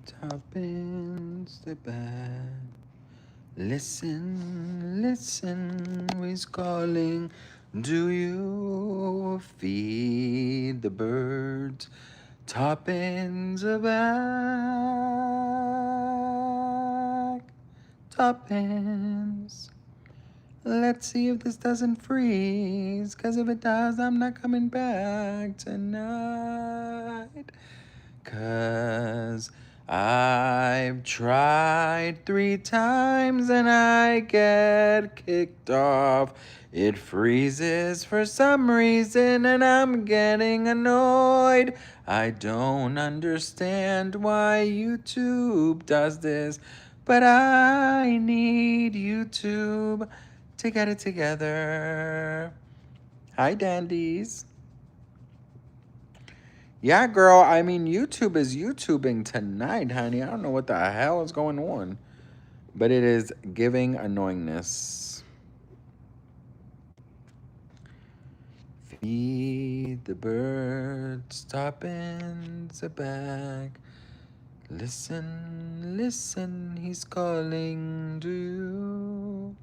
Top ends the bed. Listen, listen, he's calling. Do you feed the birds? Top ends are back. Top ends. Let's see if this doesn't freeze. Cause if it does, I'm not coming back tonight. Cause I've tried 3 times and I get kicked off. It freezes for some reason and I'm getting annoyed. I don't understand why YouTube does this, but I need YouTube to get it together. Hi, dandies. Yeah, girl. I mean, YouTube is YouTubing tonight, honey. I don't know what the hell is going on, but it is giving annoyingness. Feed the birds, top ends are back. Listen, listen, he's calling to you.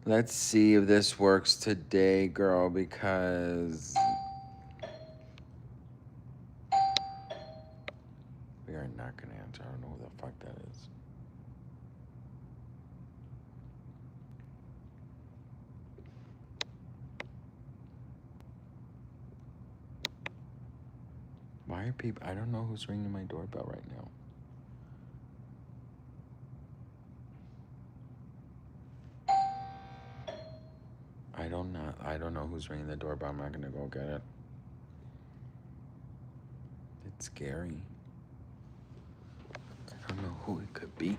Let's see if this works today, girl, because we are not going to answer. I don't know who the fuck that is. Why are people... I don't know who's ringing my doorbell right now. I don't know who's ringing the doorbell. I'm not going to go get it. It's scary. I don't know who it could be.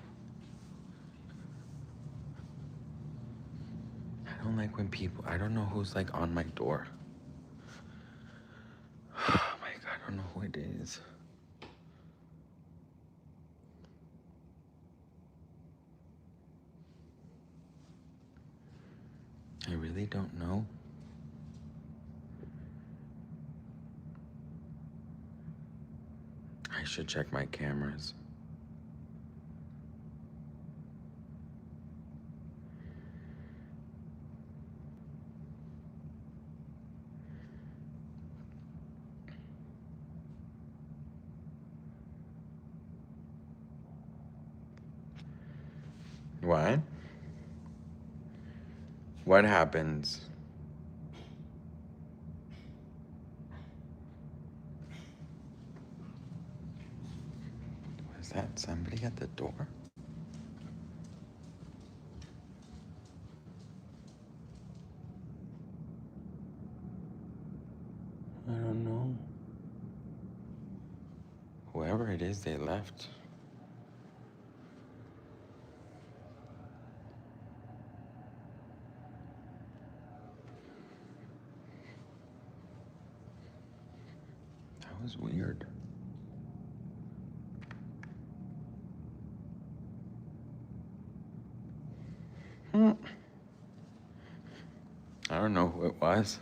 I don't like when people... I don't know who's like on my door. Oh my God, I don't know who it is. I really don't know. I should check my cameras. What? What happens? Was that somebody at the door? I don't know. Whoever it is, they left. That was weird. I don't know who it was.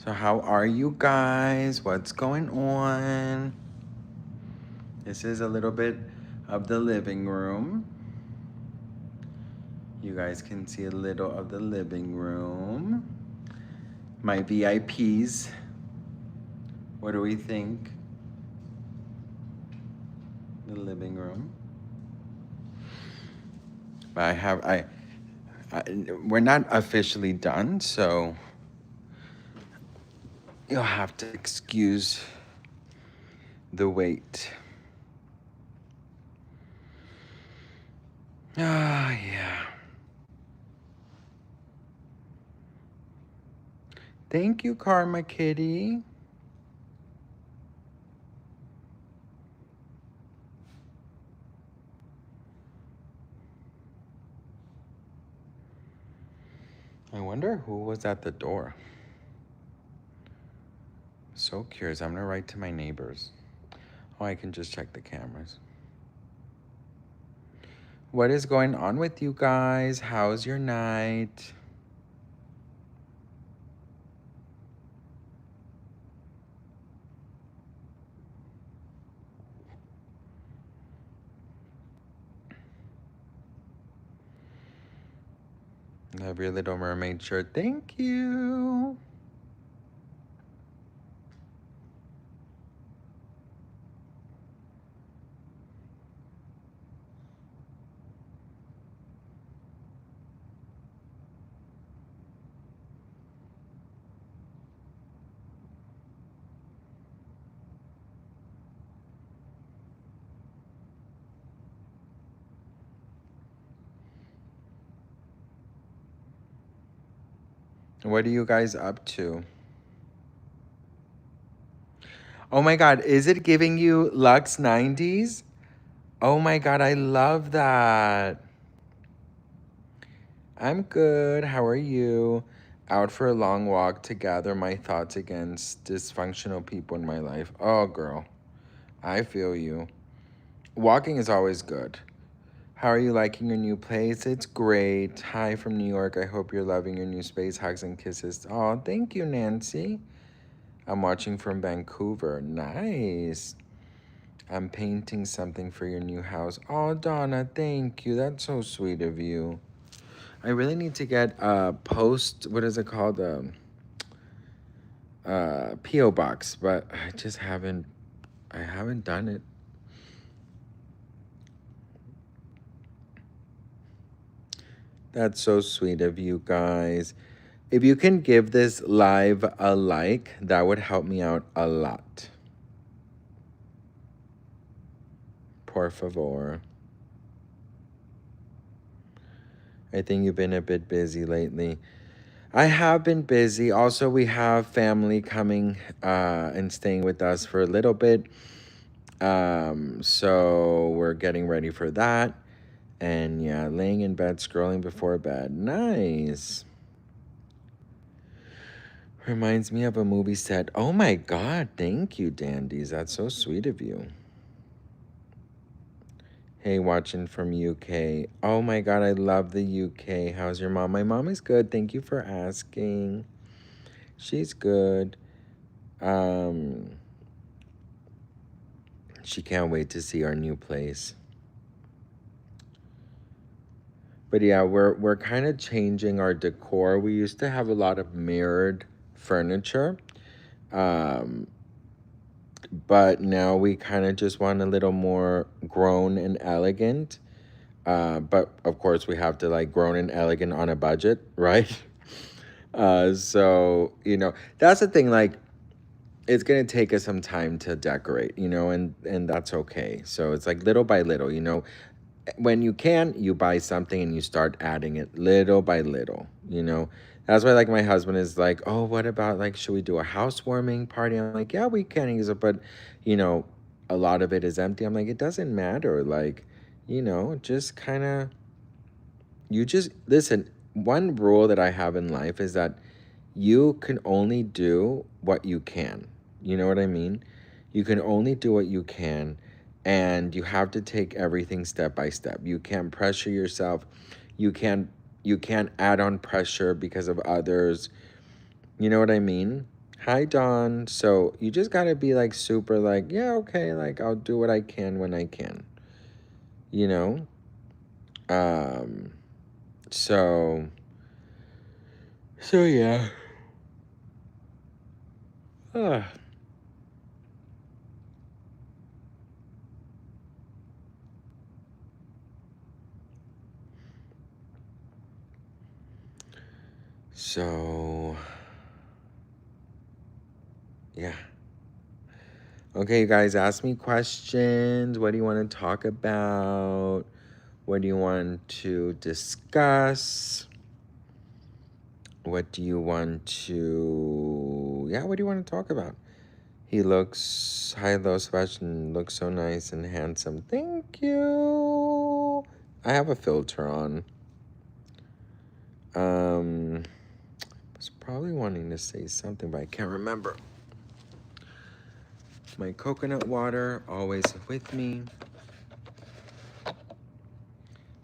So how are you guys? What's going on? This is a little bit of the living room. You guys can see a little of the living room. My VIPs. What do we think? The living room. But we're not officially done, so you'll have to excuse the wait. Ah, yeah. Thank you, Karma Kitty. I wonder who was at the door. So curious. I'm gonna write to my neighbors. Oh, I can just check the cameras. What is going on with you guys? How's your night? Love your Little Mermaid shirt. Thank you. What are you guys up to? Oh my God, is it giving you Lux 90s? Oh my God, I love that. I'm good. How are you? Out for a long walk to gather my thoughts against dysfunctional people in my life. Oh, girl, I feel you. Walking is always good. How are you liking your new place? It's great. Hi from New York. I hope you're loving your new space. Hugs and kisses. Oh, thank you, Nancy. I'm watching from Vancouver. Nice. I'm painting something for your new house. Oh, Donna, thank you. That's so sweet of you. I really need to get a post, what is it called? P.O. box, but I haven't done it. That's so sweet of you guys. If you can give this live a like, that would help me out a lot. Por favor. I think you've been a bit busy lately. I have been busy. Also, we have family coming and staying with us for a little bit. So we're getting ready for that. And yeah, laying in bed, scrolling before bed. Nice. Reminds me of a movie set. Oh my God, thank you, Dandies. That's so sweet of you. Hey, watching from UK. Oh my God, I love the UK. How's your mom? My mom is good. Thank you for asking. She's good. She can't wait to see our new place. But yeah, we're kind of changing our decor. We used to have a lot of mirrored furniture. But now we kind of just want a little more grown and elegant. But of course, we have to like grown and elegant on a budget, right? So that's the thing. Like, it's gonna take us some time to decorate, and that's okay. So it's like little by little, when you can, you buy something and you start adding it little by little. That's why, like, my husband is like, oh, what about, like, should we do a housewarming party? I'm like, yeah, we can use it, but you know a lot of it is empty. I'm like, it doesn't matter, like, just kind of, you just listen. One rule that I have in life is that you can only do what you can. You know what I mean? You can only do what you can, and you have to take everything step by step. You can't pressure yourself. You can't you can't add on pressure because of others. You know what I mean? Hi, Dawn. So you just gotta be like super like, yeah, okay, like I'll do what I can when I can. You know? Um so yeah. Ah. So yeah. Okay, you guys, ask me questions. What do you want to talk about? What do you want to discuss? What do you want to, yeah, what do you want to talk about? He looks, hi, hello, Sebastian, looks so nice and handsome. Thank you. I have a filter on. I was probably wanting to say something, but I can't remember. My coconut water, always with me.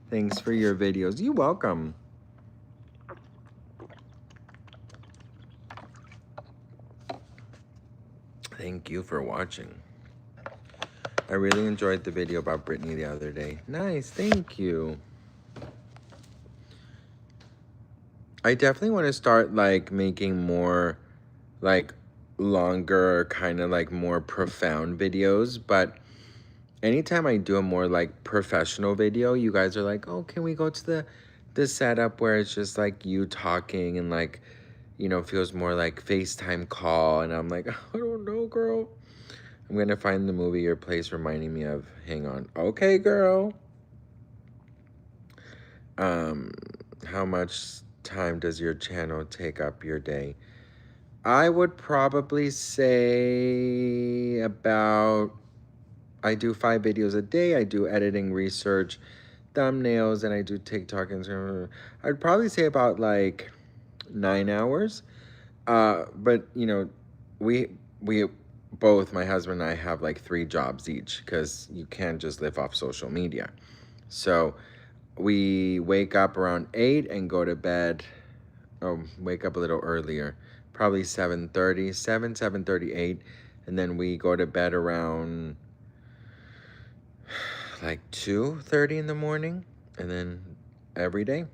Thanks for your videos. You're welcome. Thank you for watching. I really enjoyed the video about Brittany the other day. Nice, thank you. I definitely want to start like making more like longer, kind of like more profound videos. But anytime I do a more like professional video, you guys are like, "Oh, can we go to the setup where it's just like you talking and like, feels more like FaceTime call?" And I'm like, "I don't know, girl. I'm gonna find the movie your place reminding me of. Hang on. Okay, girl. Um, how much time does your channel take up your day?" I would probably say about, I do 5 videos a day. I do editing, research, thumbnails, and I do TikTok and Instagram. I'd probably say about like 9 hours. But we we both, my husband and I, have like 3 jobs each because you can't just live off social media. So we wake up around 8 and go to bed. Oh, wake up a little earlier, probably 7:30, 7:38, and then we go to bed around like 2:30 in the morning, and then every day.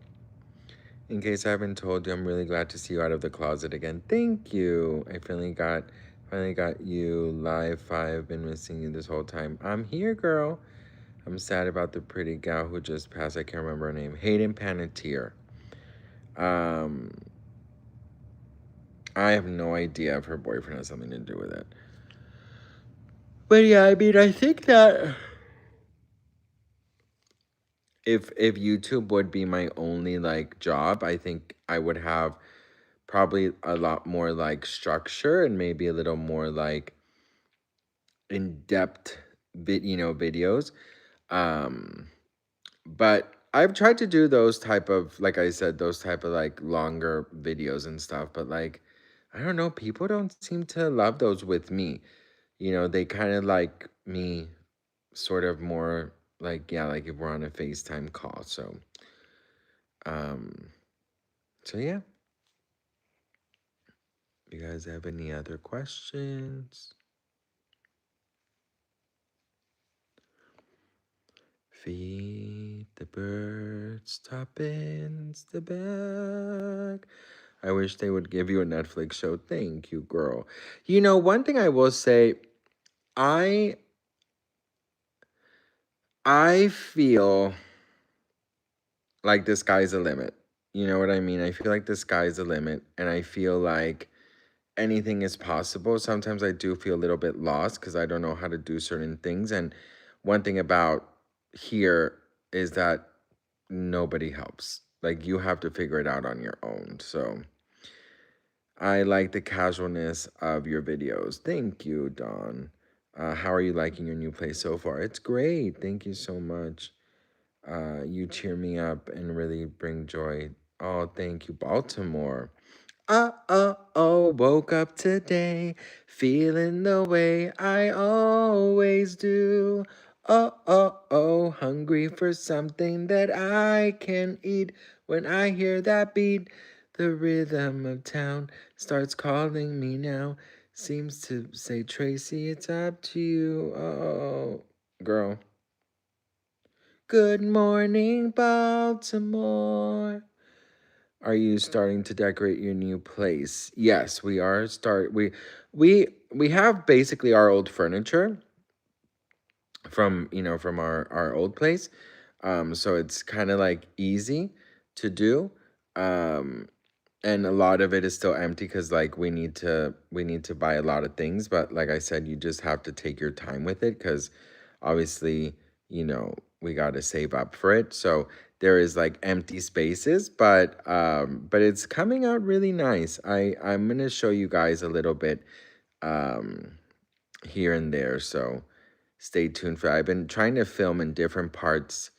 In case I haven't told you, I'm really glad to see you out of the closet again. Thank you. I finally got you live 5. Been missing you this whole time. I'm here, girl. I'm sad about the pretty gal who just passed. I can't remember her name. Hayden Panettiere. Um, I have no idea if her boyfriend has something to do with it. But yeah, I mean, I think that if YouTube would be my only like job, I think I would have probably a lot more like structure and maybe a little more like in-depth videos. Um but I've tried to do those type of, like I said, those type of like longer videos and stuff, but like I don't know, people don't seem to love those with me. They kind of like me sort of more like, yeah, like if we're on a FaceTime call. Um so yeah, you guys have any other questions? Feed the birds, toppins the bag. I wish they would give you a Netflix show. Thank you, girl. One thing I will say, I I feel like the sky's the limit. You know what I mean? I feel like the sky's the limit, and I feel like anything is possible. Sometimes I do feel a little bit lost because I don't know how to do certain things. And one thing about here is that nobody helps. Like you have to figure it out on your own. So I like the casualness of your videos. Thank you, Dawn. How are you liking your new place so far? It's great. Thank you so much. You cheer me up and really bring joy. Oh, thank you, Baltimore. Woke up today, feeling the way I always do. Hungry for something that I can eat. When I hear that beat, the rhythm of town starts calling me now. Seems to say, Tracy, it's up to you. Girl. Good morning, Baltimore. Are you starting to decorate your new place? Yes, we are. We have basically our old furniture from our old place. So it's kind of like easy to do. Um and a lot of it is still empty because like we need to buy a lot of things, but like I said, you just have to take your time with it because obviously, we got to save up for it. So there is like empty spaces, but it's coming out really nice. I'm gonna show you guys a little bit um here and there, so stay tuned for. I've been trying to film in different parts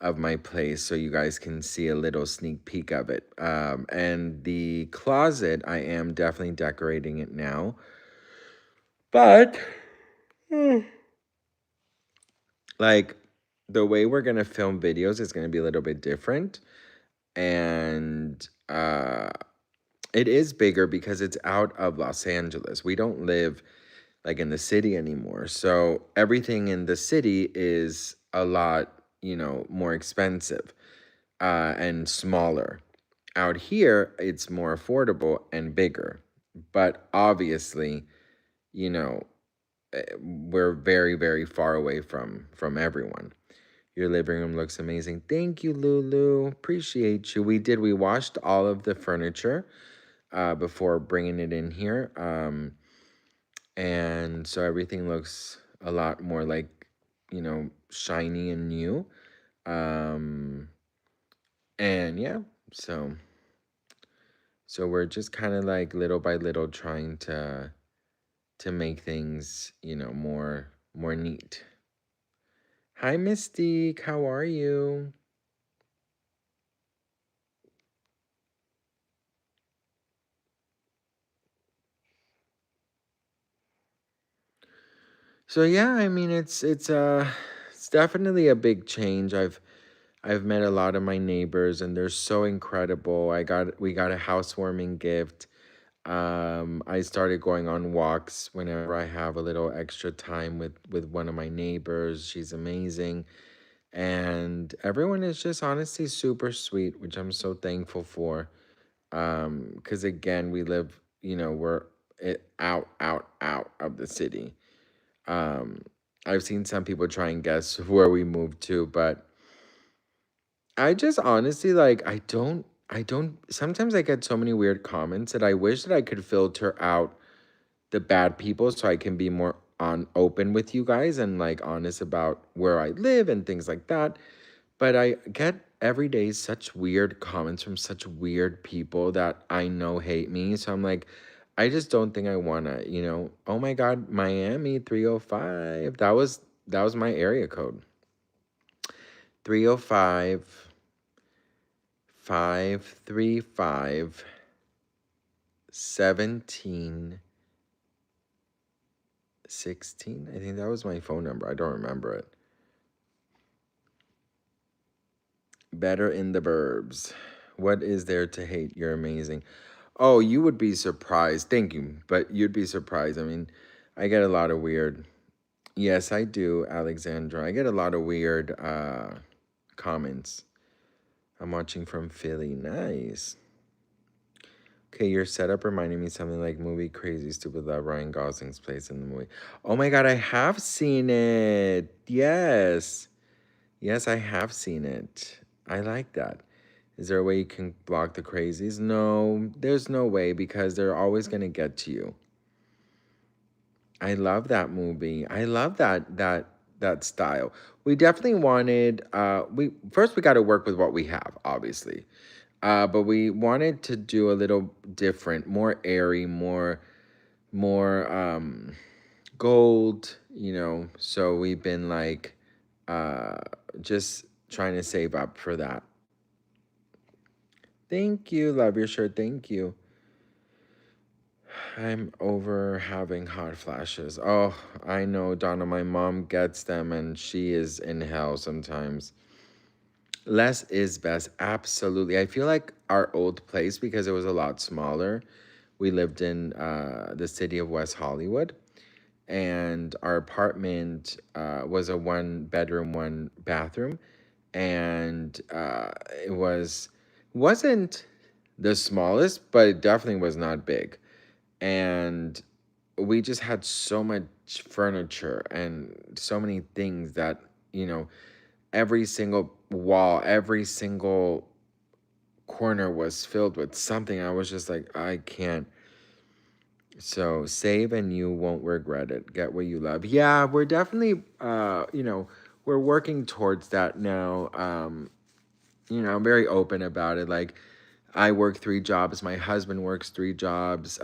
of my place so you guys can see a little sneak peek of it. And the closet, I am definitely decorating it now, but like the way we're gonna film videos is gonna be a little bit different, and it is bigger because it's out of Los Angeles. We don't live like in the city anymore, so everything in the city is a lot more expensive and smaller. Out here, it's more affordable and bigger. But obviously, you know, we're very, very far away from everyone. Your living room looks amazing. Thank you, Lulu. Appreciate you. We washed all of the furniture before bringing it in here. And so everything looks a lot more like, shiny and new. Um, and yeah, so so we're just kind of like little by little trying to make things, more neat. Hi, Mystique. How are you? So yeah, I mean it's definitely a big change. I've met a lot of my neighbors and they're so incredible. We got a housewarming gift. I started going on walks whenever I have a little extra time with one of my neighbors. She's amazing. And everyone is just honestly super sweet, which I'm so thankful for. Because again, we live, we're out of the city. Um, I've seen some people try and guess where we moved to, but I just honestly like I don't sometimes I get so many weird comments that I wish that I could filter out the bad people so I can be more on open with you guys and like honest about where I live and things like that. But I get every day such weird comments from such weird people that I know hate me. So I'm like, I just don't think I wanna, oh my God, Miami 305. That was my area code. 305 535 1716. I think that was my phone number. I don't remember it. Better in the burbs. What is there to hate? You're amazing. Oh, you would be surprised. Thank you. But you'd be surprised. I mean, I get a lot of weird. Yes, I do, Alexandra. I get a lot of weird comments. I'm watching from Philly. Nice. Okay, your setup reminded me something like movie Crazy Stupid Love, Ryan Gosling's place in the movie. Oh my God, I have seen it. Yes. Yes, I have seen it. I like that. Is there a way you can block the crazies? No, there's no way because they're always going to get to you. I love that movie. I love that style. We definitely wanted we got to work with what we have, obviously. But we wanted to do a little different, more airy, more gold, So we've been like uh just trying to save up for that. Thank you. Love your shirt. Thank you. I'm over having hot flashes. Oh, I know, Donna. My mom gets them and she is in hell sometimes. Less is best. Absolutely. I feel like our old place, because it was a lot smaller, we lived in the city of West Hollywood, and our apartment was a one bedroom, one bathroom. And it wasn't the smallest, but it definitely was not big. And we just had so much furniture and so many things that every single wall, every single corner was filled with something. I was just like, I can't. So save and you won't regret it. Get what you love. Yeah, we're definitely we're working towards that now. I'm very open about it. Like, I work 3 jobs. My husband works 3 jobs.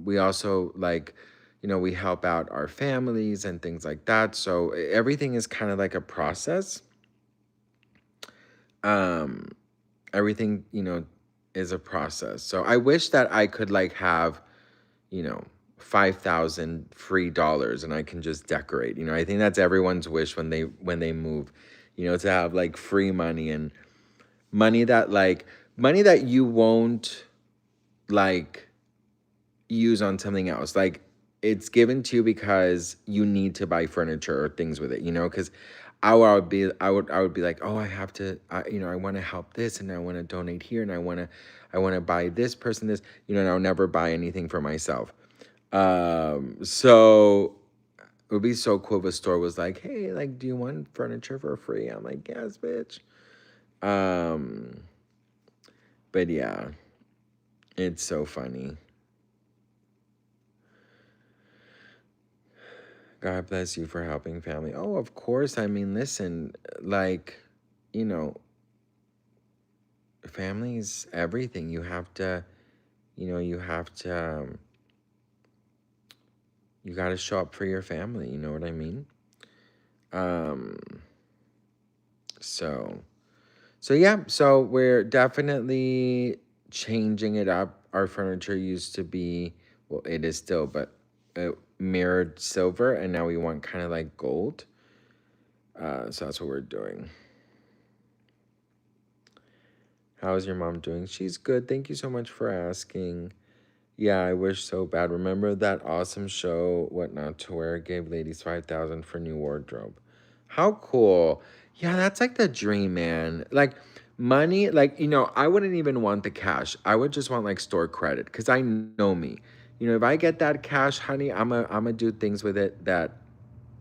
We also like, we help out our families and things like that. So everything is kind of like a process. Um, Everything, is a process. So I wish that I could like have, you know, 5,000 free dollars and I can just decorate. I think that's everyone's wish when they move, to have like free money and money that like money that you won't like use on something else. Like, it's given to you because you need to buy furniture or things with it, because I would be like, oh, I have to, I want to help this, and I want to donate here, and I want to buy this person this, and I'll never buy anything for myself. So it would be so cool if a store was like, hey, like, do you want furniture for free? I'm like, yes, bitch. Um, but yeah, it's so funny. God bless you for helping family. Oh, of course. I mean, listen, like, you know, family's everything. You got to show up for your family. You know what I mean? Um, so, so yeah, so we're definitely changing it up. Our furniture used to be, well, it is still, but mirrored silver, and now we want kind of like gold. So that's what we're doing. How's your mom doing? She's good. Thank you so much for asking. Yeah, I wish so bad. Remember that awesome show, What Not to Wear, gave ladies 5,000 for new wardrobe. How cool. Yeah, that's like the dream, man. Like money, like, I wouldn't even want the cash. I would just want like store credit because I know me. If I get that cash, honey, I'm a do things with it that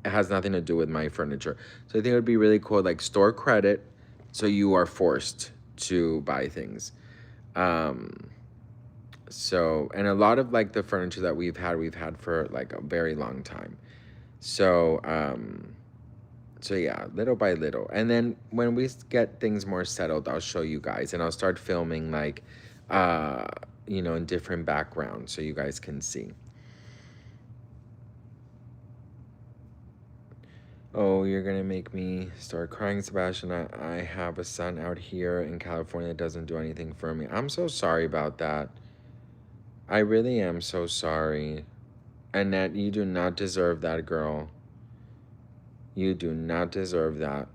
has nothing to do with my furniture. So I think it would be really cool, like store credit, so you are forced to buy things. Um, and a lot of like the furniture that we've had for like a very long time. So, yeah, little by little. And then when we get things more settled, I'll show you guys, and I'll start filming like, uh, in different backgrounds so you guys can see. Oh, you're gonna make me start crying, Sebastian. I have a son out here in California that doesn't do anything for me. I'm so sorry about that. I really am so sorry. Annette, you do not deserve that, girl. You do not deserve that.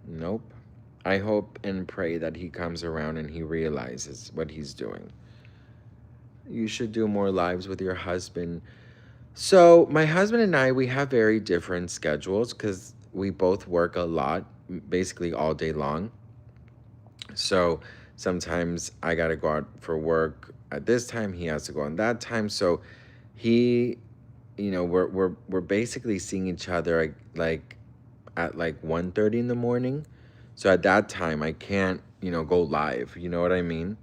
Nope. I hope and pray that he comes around and he realizes what he's doing. You should do more lives with your husband. So, my husband and I, we have very different schedules because we both work a lot, basically all day long. So, sometimes I got to go out for work at this time, he has to go on that time. So, he, we're basically seeing each other like at like 1:30 in the morning. So at that time I can't, go live. You know what I mean?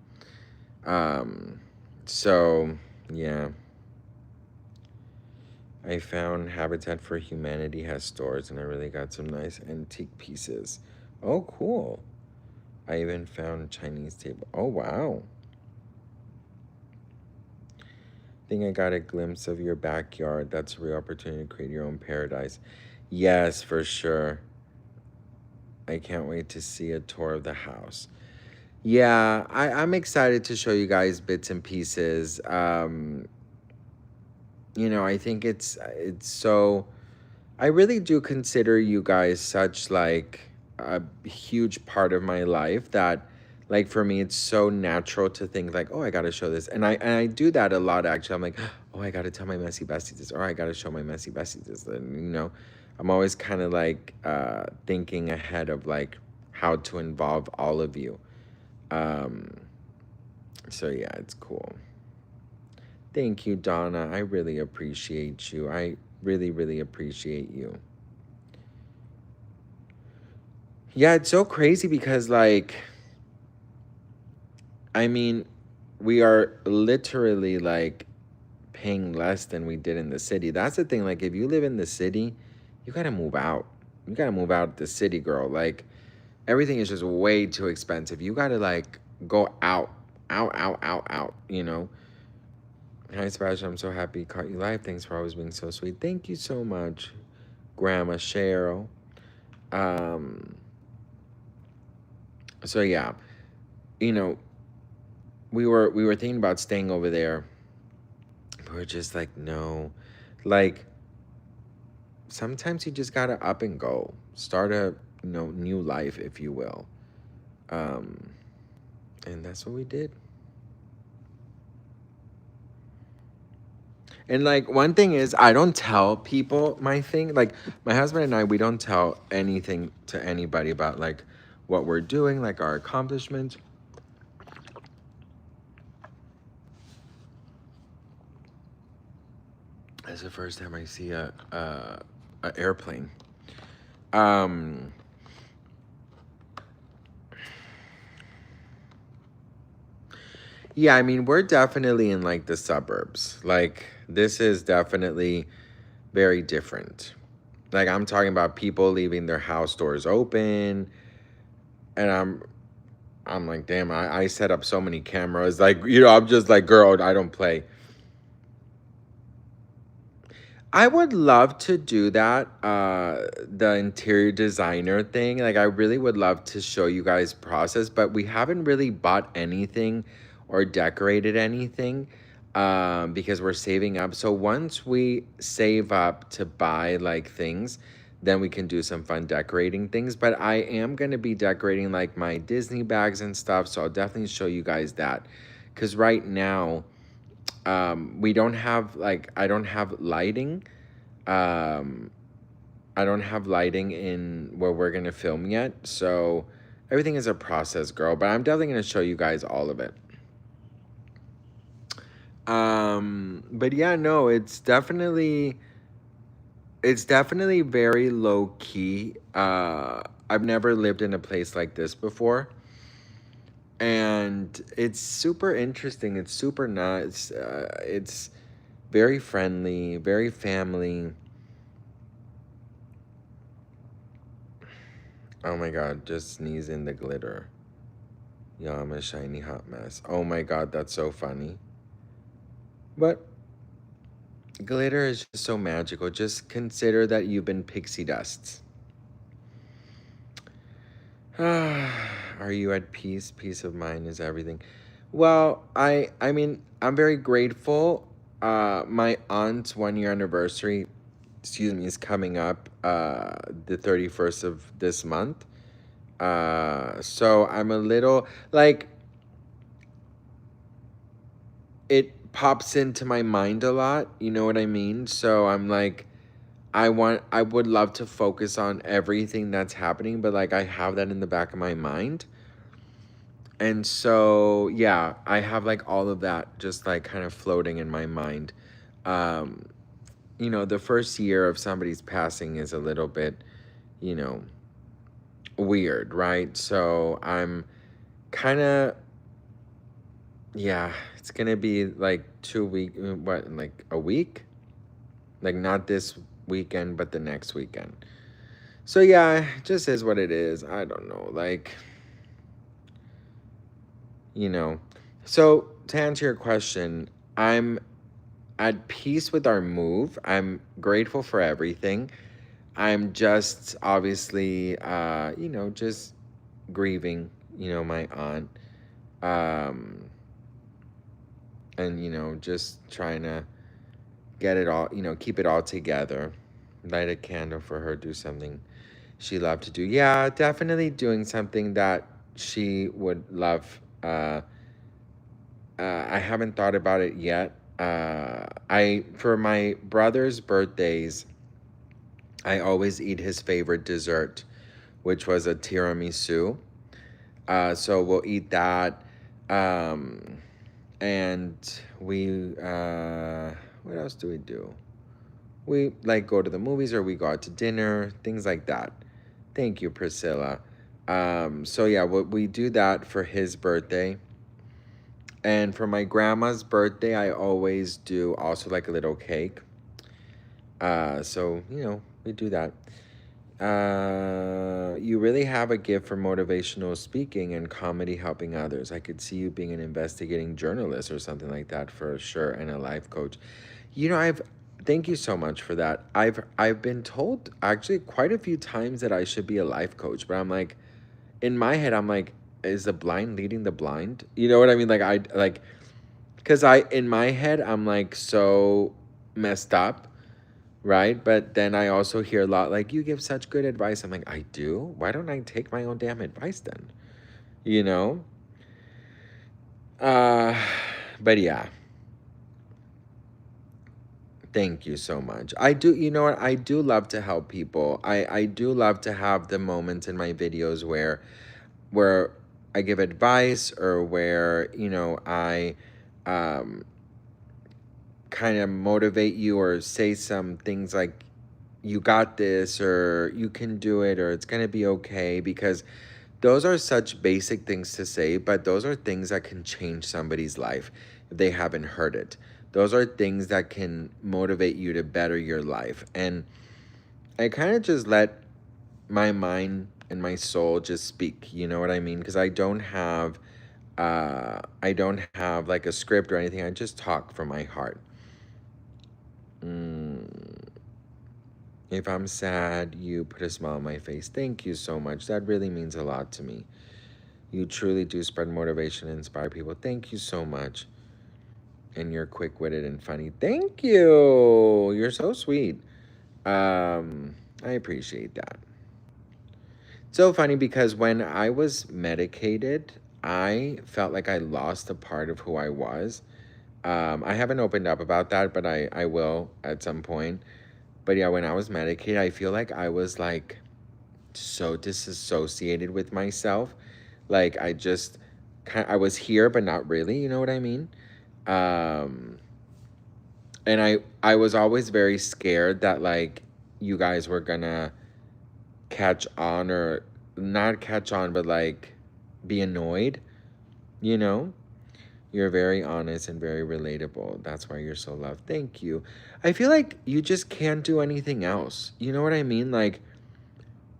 Um so yeah. I found Habitat for Humanity has stores, and I really got some nice antique pieces. Oh cool. I even found Chinese table. Oh wow. I think I got a glimpse of your backyard. That's a real opportunity to create your own paradise. Yes, for sure. I can't wait to see a tour of the house. Yeah, I'm excited to show you guys bits and pieces. I think it's so I really do consider you guys such like a huge part of my life that like for me it's so natural to think like, oh, I gotta show this. And I do that a lot actually. I'm like, oh, I gotta tell my messy bestie this, or I gotta show my messy bestie this. And I'm always kind of like thinking ahead of like how to involve all of you. Um, so yeah, it's cool. Thank you, Donna. I really appreciate you. I really, really appreciate you. Yeah, it's so crazy because like I mean, we are literally like paying less than we did in the city. That's the thing. Like if you live in the city, you gotta move out. You gotta move out the city, girl. Like everything is just way too expensive. You gotta like go out, out, out, out, out. Hi, Sebastian. I'm so happy you caught you live. Thanks for always being so sweet. Thank you so much, Grandma Cheryl. Um, so yeah, you know, we were thinking about staying over there, but we're just like, no. Like sometimes you just gotta up and go. Start a new life, if you will. Um, and that's what we did. And like one thing is, I don't tell people my thing. Like my husband and I, we don't tell anything to anybody about like what we're doing, like our accomplishments. That's the first time I see a airplane. Um, yeah, I mean we're definitely in like the suburbs. Like this is definitely very different. Like I'm talking about people leaving their house doors open, and I'm like, damn, I set up so many cameras. Like, I'm just like, girl, I don't play. I would love to do that, the interior designer thing. Like, I really would love to show you guys process, but we haven't really bought anything or decorated anything, because we're saving up. So once we save up to buy like things, then we can do some fun decorating things. But I am gonna be decorating like my Disney bags and stuff. So I'll definitely show you guys that. Because right now, we don't have like I don't have lighting. um I don't have lighting in where we're gonna film yet, so everything is a process, girl, but I'm definitely gonna show you guys all of it. But yeah, no, it's definitely very low key. I've never lived in a place like this before, and it's super interesting. It's super nice. It's very friendly, very family. Oh my god, just sneeze in the glitter. Yeah, I'm a shiny hot mess. Oh my god, that's so funny. But glitter is just so magical. Just consider that you've been pixie dust. Are you at peace? Peace of mind is everything. Well, I mean, I'm very grateful. My aunt's 1 year anniversary, excuse me, is coming up the 31st of this month. So I'm a little like it pops into my mind a lot, you know what I mean? So I'm like I would love to focus on everything that's happening, but like I have that in the back of my mind. And so yeah, I have like all of that just like kind of floating in my mind. Um the first year of somebody's passing is a little bit, you know, weird, right? So I'm kind of yeah, it's gonna be like 2 week, what, like a week? Like not this weekend, but the next weekend. So yeah, it just is what it is. I don't know, like, you know. So to answer your question, I'm at peace with our move. I'm grateful for everything. I'm just obviously, just grieving, my aunt. Um, and, just trying to get it all, keep it all together. Light a candle for her, do something she loved to do. Yeah, definitely doing something that she would love. I haven't thought about it yet. I for my brother's birthdays, I always eat his favorite dessert, which was a tiramisu. So we'll eat that. Um, and we what else do we do? We like go to the movies or we go out to dinner, things like that. Thank you, Priscilla. So yeah, we do that for his birthday. And for my grandma's birthday, I always do also like a little cake. So, we do that. You really have a gift for motivational speaking and comedy helping others. I could see you being an investigating journalist or something like that for sure, and a life coach. I've thank you so much for that. I've been told actually quite a few times that I should be a life coach, but I'm like, in my head, I'm like, is the blind leading the blind? You know what I mean? Like I like because in my head I'm like so messed up, right? But then I also hear a lot like, you give such good advice. I'm like, I do? Why don't I take my own damn advice then? You know? Uh but yeah. Thank you so much. I do, you know what? I do love to help people. I do love to have the moments in my videos where I give advice or where, I um kind of motivate you or say some things like you got this or you can do it or it's going to be okay, because those are such basic things to say, but those are things that can change somebody's life if they haven't heard it. Those are things that can motivate you to better your life. And I kind of just let my mind and my soul just speak, you know what I mean? Because I don't have like a script or anything. I just talk from my heart. Mm, if I'm sad, you put a smile on my face. Thank you so much. That really means a lot to me. You truly do spread motivation and inspire people. Thank you so much. And you're quick-witted and funny. Thank you. You're so sweet. I appreciate that. So funny because when I was medicated, I felt like I lost a part of who I was. I haven't opened up about that, but I will at some point. But yeah, when I was medicated, I feel like I was like so disassociated with myself. Like I was here, but not really. You know what I mean? Um, and I was always very scared that like you guys were gonna catch on or not catch on, but like be annoyed. You know, you're very honest and very relatable. That's why you're so loved. Thank you. I feel like you just can't do anything else. You know what I mean? Like,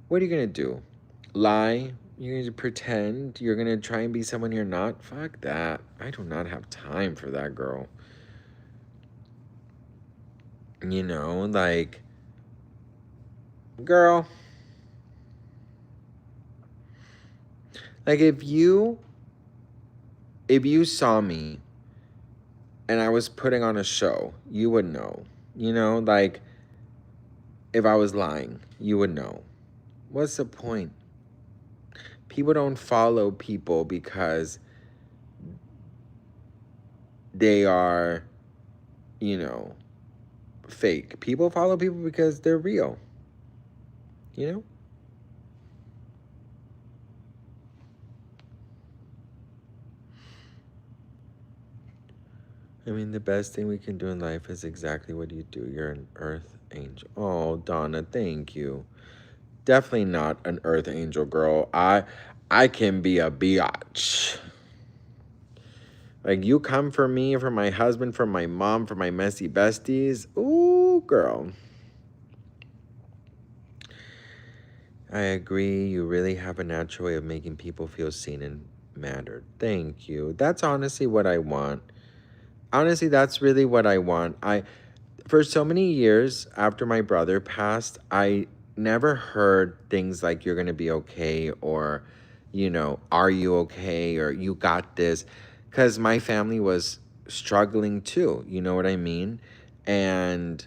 what are you gonna do? Lie? You're gonna pretend? You're gonna try and be someone you're not? Fuck that. I do not have time for that, girl. Like, girl, like if you saw me and I was putting on a show, you would know. Like if I was lying, you would know. What's the point? People don't follow people because they are, you know, fake. People follow people because they're real. You know? I mean, the best thing we can do in life is exactly what you do. You're an earth angel. Oh, Donna, thank you. Definitely not an earth angel, girl. I can be a biatch. Like you come for me, for my husband, for my mom, for my messy besties. Ooh, girl. I agree. You really have a natural way of making people feel seen and mattered. Thank you. That's honestly what I want. Honestly, that's really what I want. For so many years after my brother passed, I never heard things like you're going to be okay or, are you okay or you got this, cuz my family was struggling too, you know what I mean? And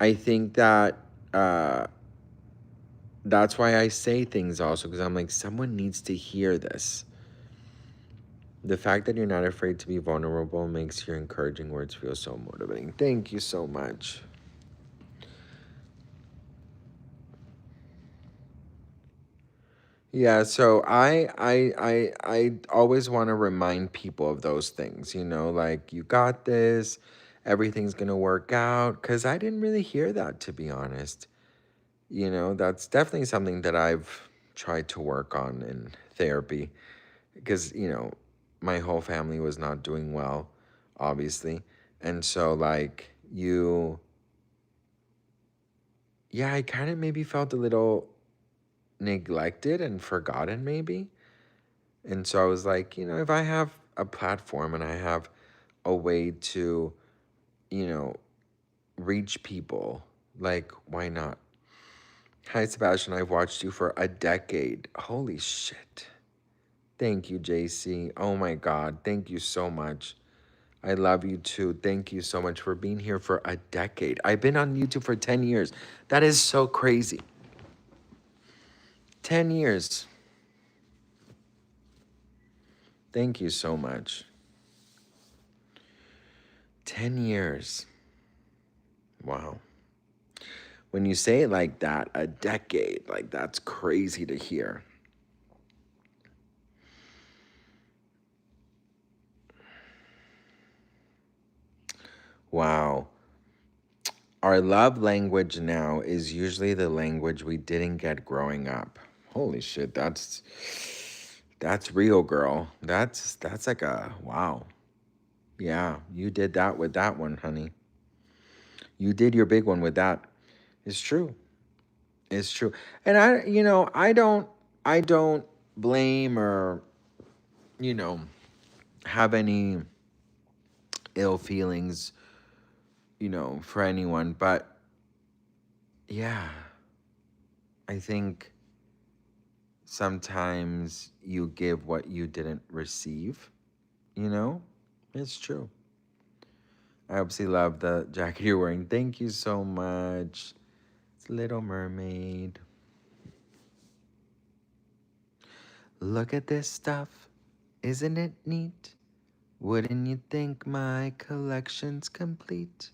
I think that that's why I say things also, cuz I'm like someone needs to hear this. The fact that you're not afraid to be vulnerable makes your encouraging words feel so motivating. Thank you so much. Yeah, so I always want to remind people of those things, like you got this, everything's going to work out, cuz I didn't really hear that, to be honest. That's definitely something that I've tried to work on in therapy because, my whole family was not doing well, obviously. And so like yeah, I kind of maybe felt a little neglected and forgotten maybe. And so I was like, if I have a platform and I have a way to, you know, reach people, like, why not? Hi, Sebastian. I've watched you for a decade. Holy shit. Thank you, JC. Oh my God. Thank you so much. I love you too. Thank you so much for being here for a decade. I've been on YouTube for 10 years. That is so crazy. 10 years. Thank you so much. 10 years. Wow. When you say it like that, a decade, like that's crazy to hear. Wow. Our love language now is usually the language we didn't get growing up. Holy shit, that's real, girl. That's like a wow. Yeah, you did that with that one, honey. You did your big one with that. It's true. It's true. And I don't blame or, you know, have any ill feelings, for anyone, but yeah, I think sometimes you give what you didn't receive, you know? It's true. I obviously love the jacket you're wearing. Thank you so much. It's Little Mermaid. Look at this stuff. Isn't it neat? Wouldn't you think my collection's complete?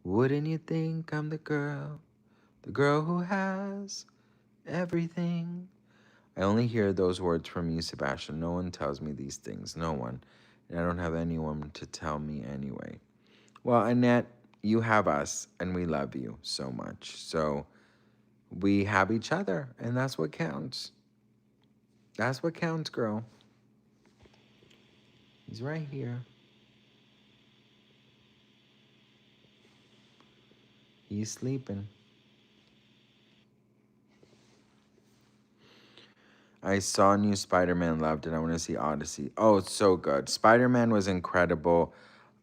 Wouldn't you think I'm the girl who has everything? I only hear those words from you, Sebastian. No one tells me these things. No one. And I don't have anyone to tell me anyway. Well, Annette, you have us, and we love you so much. So we have each other, and that's what counts. That's what counts, girl. He's right here. He's sleeping. I saw new Spider-Man, loved it. I want to see Odyssey. Oh, it's so good. Spider-Man was incredible.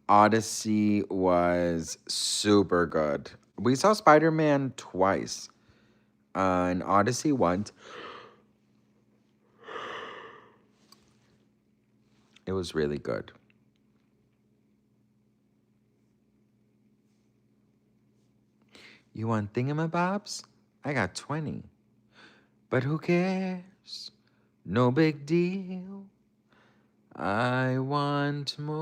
Odyssey was super good. We saw Spider-Man twice. And Odyssey once. It was really good. You want thingamabobs? I got 20. But who cares? No big deal. I want more.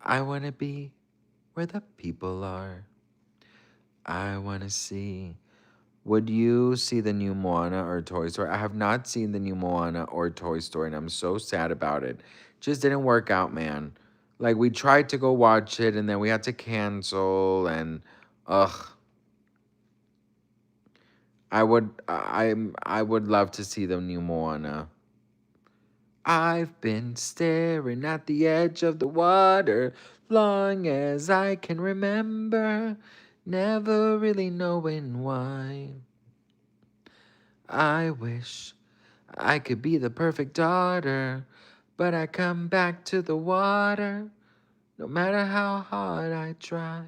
I want to be where the people are. I want to see. Would you see the new Moana or Toy Story? I have not seen the new Moana or Toy Story, and I'm so sad about it. Just didn't work out, man. Like we tried to go watch it, and then we had to cancel, and ugh. I would love to see the new Moana. I've been staring at the edge of the water long as I can remember, never really knowing why. I wish I could be the perfect daughter, but I come back to the water no matter how hard I try.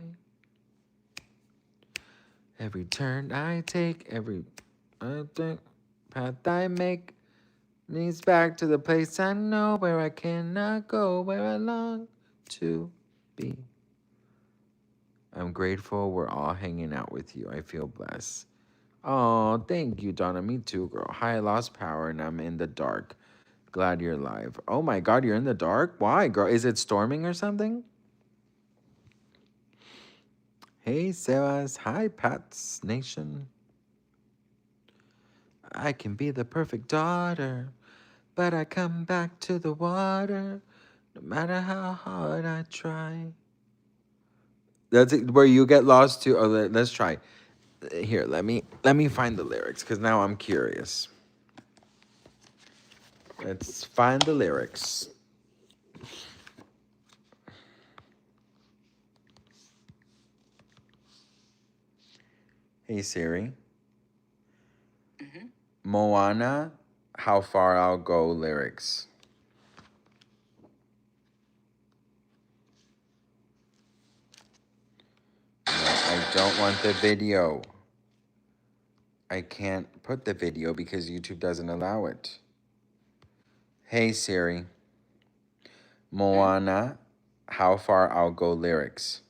Every turn I take, every path I make leads back to the place I know where I cannot go, where I long to be. I'm grateful we're all hanging out with you. I feel blessed. Oh, thank you, Donna. Me too, girl. Hi, I lost power and I'm in the dark. Glad you're alive. Oh my god, you're in the dark? Why, girl? Is it storming or something? Hey, Sebas. Hi, Pats Nation. I can be the perfect daughter, but I come back to the water no matter how hard I try. That's it, where you get lost too. Oh, let's try. Here, let me find the lyrics because now I'm curious. Let's find the lyrics. Hey Siri. Moana, How Far I'll Go lyrics. No, I don't want the video. I can't put the video because YouTube doesn't allow it. Hey Siri. Moana, How Far I'll Go lyrics.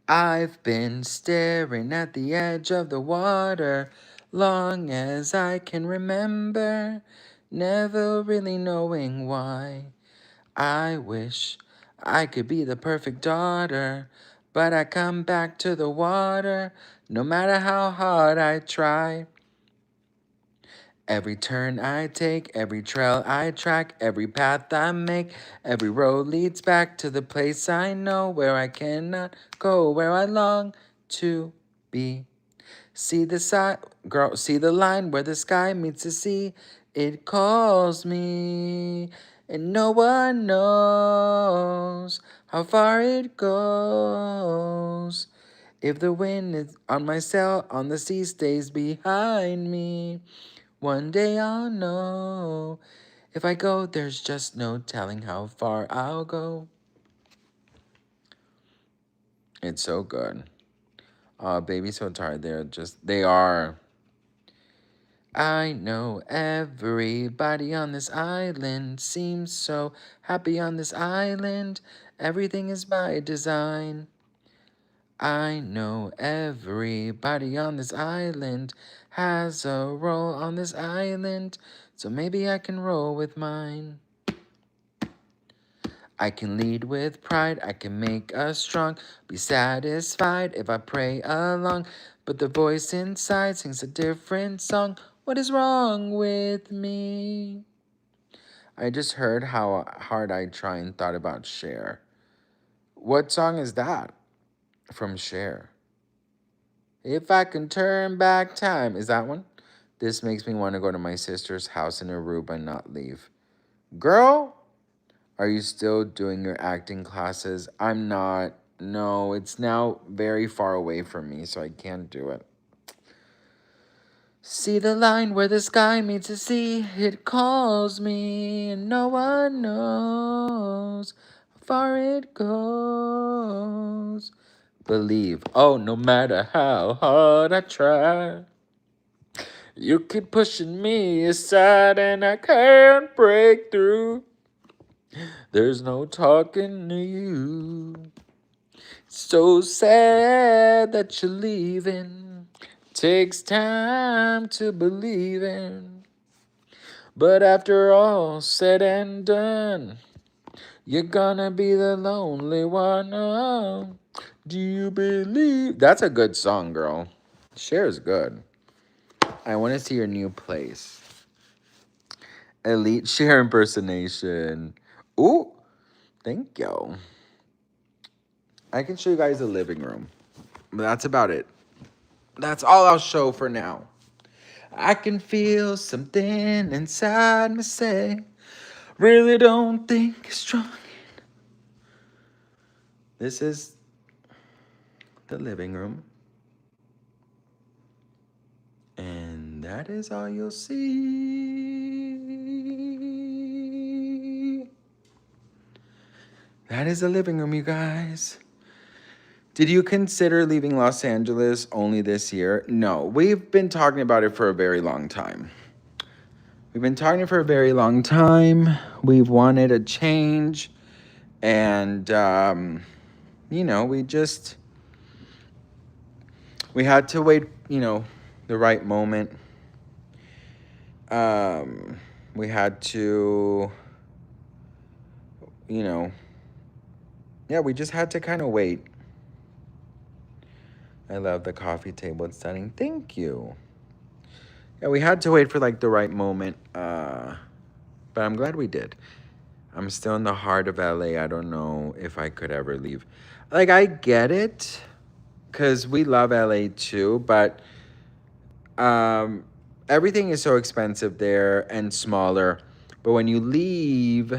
I've been staring at the edge of the water long as I can remember, never really knowing why. I wish I could be the perfect daughter, but I come back to the water no matter how hard I try. Every turn I take, every trail I track, every path I make, every road leads back to the place I know where I cannot go, where I long to be. See the side, girl, see the line where the sky meets the sea. It calls me, and no one knows how far it goes. If the wind is on my sail, on the sea stays behind me. One day I'll know. If I go, there's just no telling how far I'll go. It's so good. Baby so tired. They are. I know everybody on this island seems so happy on this island. Everything is by design. I know everybody on this island has a role on this island, so maybe I can roll with mine. I can lead with pride, I can make us strong, be satisfied if I pray along. But the voice inside sings a different song. What is wrong with me? I just heard how hard I try and thought about Cher. What song is that from Cher? If I can turn back time, is that one? This makes me want to go to my sister's house in Aruba and not leave. Girl, are you still doing your acting classes? I'm not. No, it's now very far away from me, so I can't do it. See the line where the sky meets the sea. It calls me, and no one knows how far it goes. Believe, oh, no matter how hard I try, you keep pushing me aside, and I can't break through. There's no talking to you. So sad that you're leaving. Takes time to believe in. But after all said and done, you're gonna be the lonely one. Oh, do you believe? That's a good song, girl. Cher's good. I want to see your new place. Elite Cher impersonation. Ooh, thank you. I can show you guys the living room. But that's about it. That's all I'll show for now. I can feel something inside me say, really don't think it's strong. This is the living room. And that is all you'll see. That is the living room, you guys. Did you consider leaving Los Angeles only this year? No, we've been talking about it for a very long time. We've been talking for a very long time. We've wanted a change. And, we had to wait, the right moment. We had to, we just had to kind of wait. I love the coffee table. It's stunning. Thank you. Yeah, we had to wait for like the right moment. But I'm glad we did. I'm still in the heart of LA. I don't know if I could ever leave. Like, I get it, because we love LA too, but everything is so expensive there and smaller. But when you leave,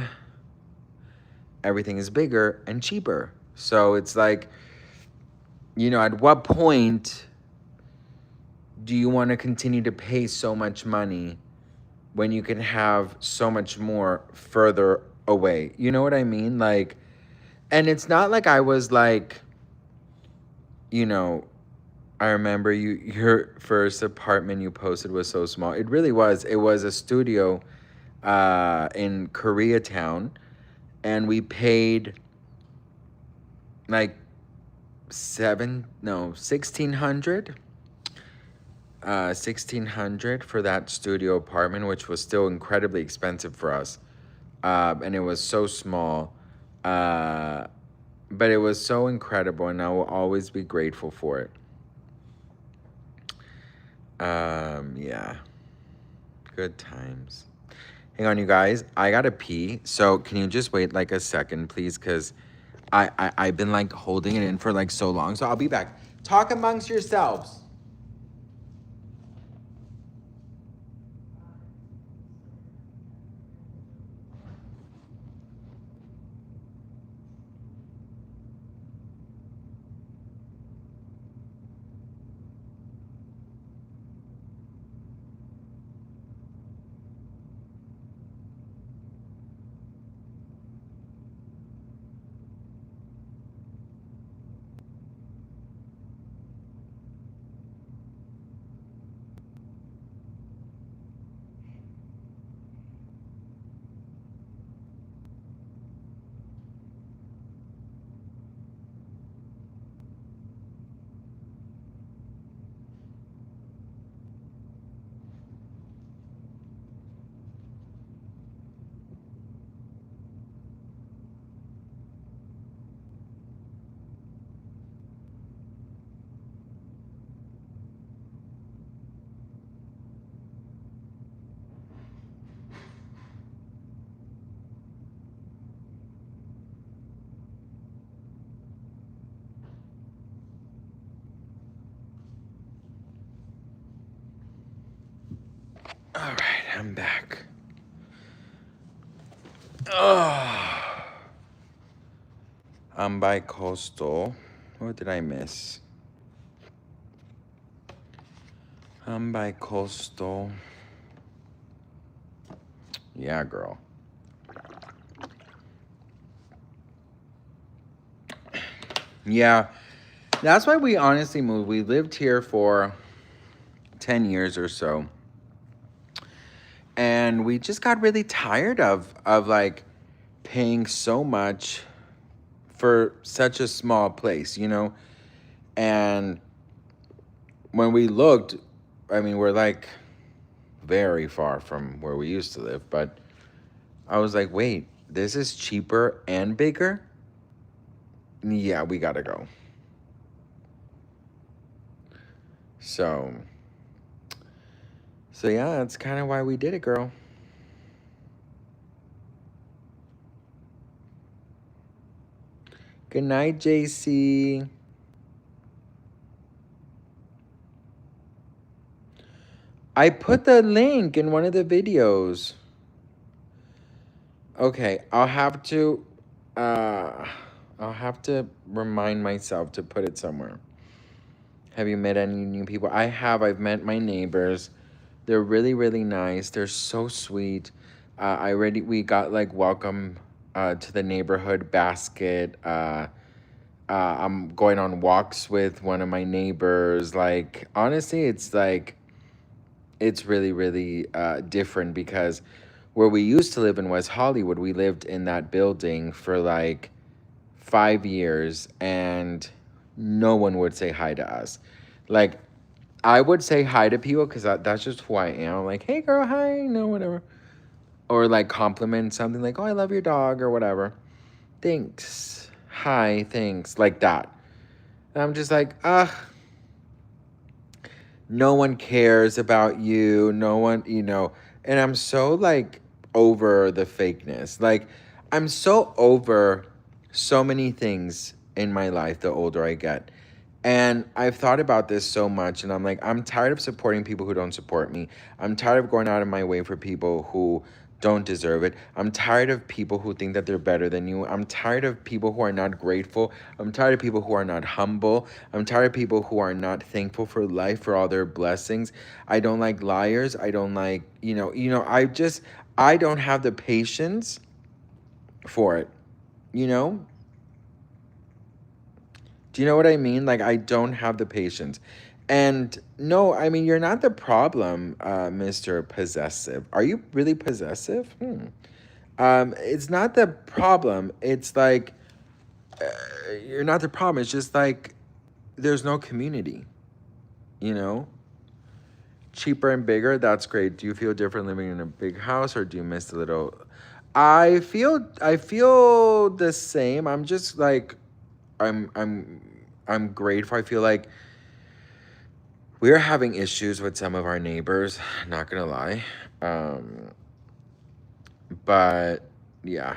everything is bigger and cheaper. So it's like, at what point do you want to continue to pay so much money when you can have so much more further away? You know what I mean? Like, and it's not like I was like, I remember your first apartment you posted was so small. It really was. It was a studio in Koreatown, and we paid like 1,600. $1,600 for that studio apartment, which was still incredibly expensive for us. And it was so small. Uh, but it was so incredible, and I will always be grateful for it. Yeah, good times. Hang on, you guys. I gotta pee. So can you just wait like a second, please? Because I've been like holding it in for like so long. So I'll be back. Talk amongst yourselves. All right, I'm back. Oh, I'm by coastal. What did I miss? I'm by coastal. Yeah, girl. Yeah, that's why we honestly moved. We lived here for 10 years or so. And we just got really tired of like paying so much for such a small place, you know? And when we looked, I mean, we're like very far from where we used to live, but I was like, wait, this is cheaper and bigger? Yeah, we gotta go. So, so yeah, that's kind of why we did it, girl. Good night, JC. I put the link in one of the videos. Okay, uh I'll have to remind myself to put it somewhere. Have you met any new people? I have. I've met my neighbors. They're really, really nice. They're so sweet. We got like welcome to the neighborhood basket. I'm going on walks with one of my neighbors. Like honestly, it's really, really different because where we used to live in West Hollywood, we lived in that building for like 5 years, and no one would say hi to us. Like I would say hi to people because that's just who I am. Like, hey girl, hi, no, whatever. Or like compliment something like, oh, I love your dog or whatever. Thanks. Hi, thanks. Like that. And I'm just like, ugh, no one cares about you. No one, you know. And I'm so like over the fakeness. Like, I'm so over so many things in my life the older I get. And I've thought about this so much, and I'm like, I'm tired of supporting people who don't support me. I'm tired of going out of my way for people who don't deserve it. I'm tired of people who think that they're better than you. I'm tired of people who are not grateful. I'm tired of people who are not humble. I'm tired of people who are not thankful for life, for all their blessings. I don't like liars. I don't like, I don't have the patience for it, you know? Do you know what I mean? Like, I don't have the patience. And no, I mean, you're not the problem, Mr. Possessive. Are you really possessive? It's not the problem. It's like, you're not the problem. It's just like, there's no community, you know? cheaper and bigger. That's great. Do you feel different living in a big house, or do you miss the little? I feel the same. I'm just like I'm I'm I'm grateful. I feel like we're having issues with some of our neighbors, not gonna lie. Um, but yeah.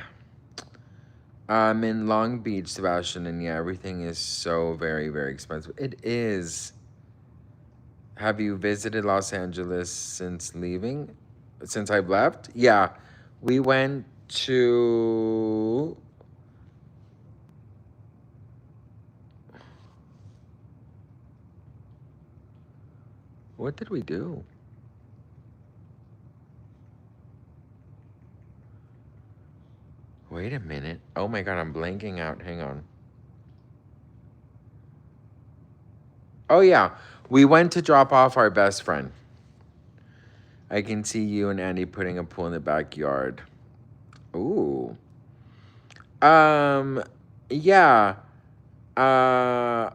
I'm in Long Beach, Sebastian, and yeah, everything is so very, very expensive. It is. Have you visited Los Angeles since leaving? Since I've left? Yeah. We went to. What did we do? Wait a minute. Oh my God, I'm blanking out. Hang on. Oh, yeah. We went to drop off our best friend. I can see you and Andy putting a pool in the backyard. Ooh. Um, yeah. Uh,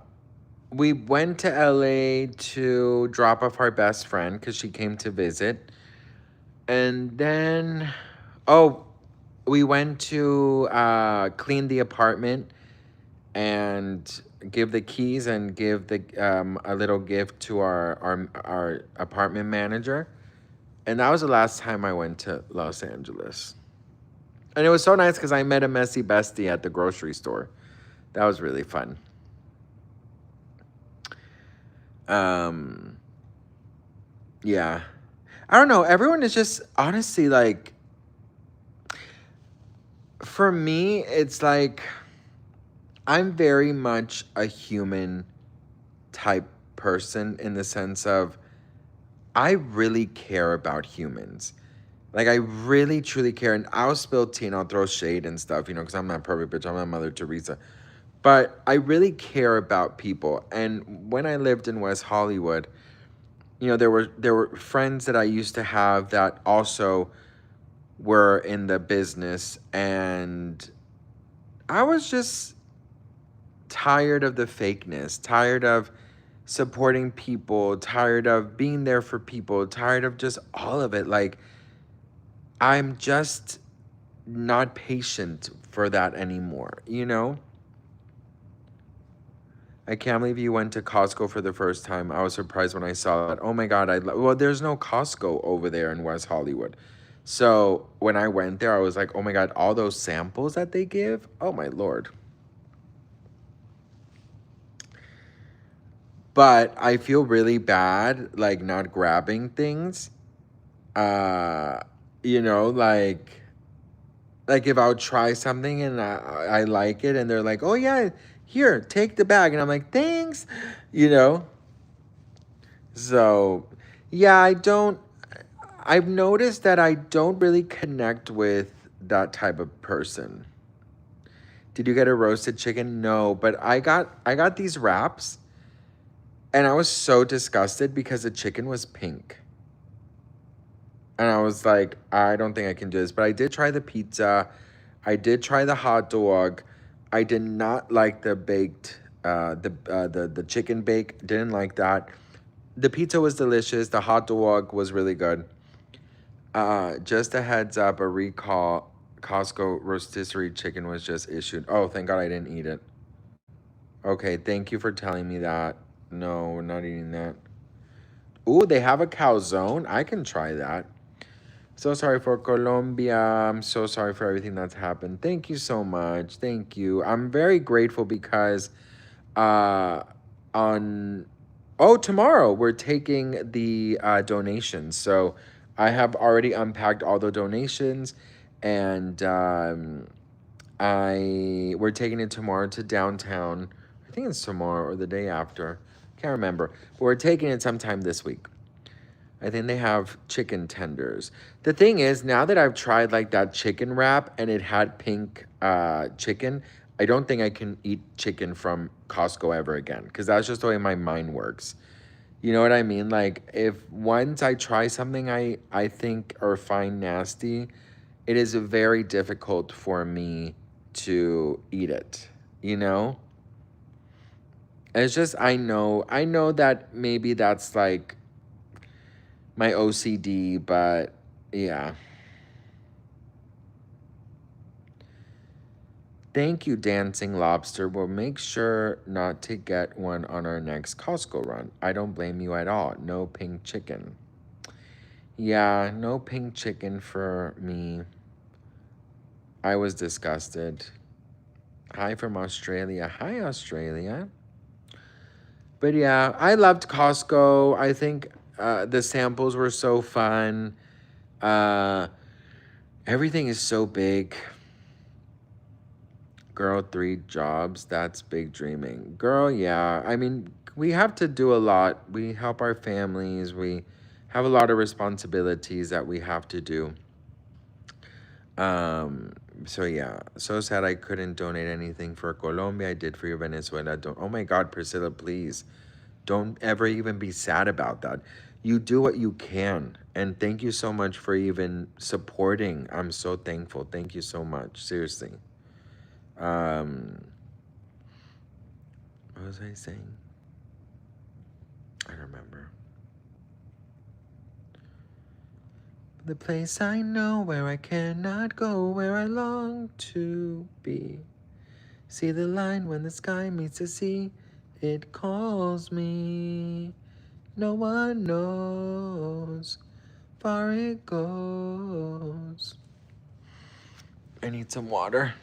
we went to LA to drop off our best friend because she came to visit. And then, oh, we went to clean the apartment and give the keys and give the a little gift to our apartment manager. And that was the last time I went to Los Angeles. And it was so nice because I met a messy bestie at the grocery store. That was really fun. Um, yeah. I don't know. Everyone is just honestly like, for me, it's like I'm very much a human type person in the sense of I really care about humans. Like, I really, truly care. And I'll spill tea and I'll throw shade and stuff, because I'm not perfect, bitch. I'm not Mother Teresa. But I really care about people. And when I lived in West Hollywood, there were friends that I used to have that also were in the business, and I was just tired of the fakeness, tired of supporting people, tired of being there for people, tired of just all of it. Like, I'm just not patient for that anymore. I can't believe you went to Costco for the first time. I was surprised when I saw that. Oh my God, well, there's no Costco over there in West Hollywood. So when I went there, I was like, oh my God, all those samples that they give? Oh my Lord. But I feel really bad, like, not grabbing things. Uh, like if I'll try something and I like it and they're like, oh yeah, here, take the bag. And I'm like, thanks, you know? So, yeah, I've noticed that I don't really connect with that type of person. Did you get a roasted chicken? No, but I got these wraps and I was so disgusted because the chicken was pink. And I was like, I don't think I can do this. But I did try the pizza. I did try the hot dog. I did not like the baked, the chicken bake. Didn't like that. The pizza was delicious. The hot dog was really good. Just a heads up, a recall. Costco rotisserie chicken was just issued. Oh, thank God I didn't eat it. Okay, thank you for telling me that. No, we're not eating that. Ooh, they have a calzone. I can try that. So sorry for Colombia. I'm so sorry for everything that's happened. Thank you so much. Thank you. I'm very grateful because uh on tomorrow we're taking the donations. So I have already unpacked all the donations, and we're taking it tomorrow to downtown. I think it's tomorrow or the day after. Can't remember. But we're taking it sometime this week. I think they have chicken tenders. The thing is, now that I've tried like that chicken wrap and it had pink chicken, I don't think I can eat chicken from Costco ever again because that's just the way my mind works. You know what I mean? Like, if once I try something I think or find nasty, it is very difficult for me to eat it, you know? It's just I know that maybe that's like my OCD, but yeah. Thank you, Dancing Lobster. We'll make sure not to get one on our next Costco run. I don't blame you at all. No pink chicken. Yeah, no pink chicken for me. I was disgusted. Hi from Australia. Hi, Australia. But yeah, I loved Costco. I think the samples were so fun. Uh, everything is so big. Girl, 3 jobs. That's big dreaming. Girl, yeah. I mean, we have to do a lot. We help our families. We have a lot of responsibilities that we have to do. Um, so yeah, so sad I couldn't donate anything for Colombia. I did for your Venezuela. Don't. Oh my God, Priscilla, please don't ever even be sad about that. You do what you can, and thank you so much for even supporting. I'm so thankful. Thank you so much. Seriously. Um, what was I saying? I don't remember. The place I know where I cannot go, where I long to be. See the line when the sky meets the sea, it calls me. No one knows, far it goes. I need some water.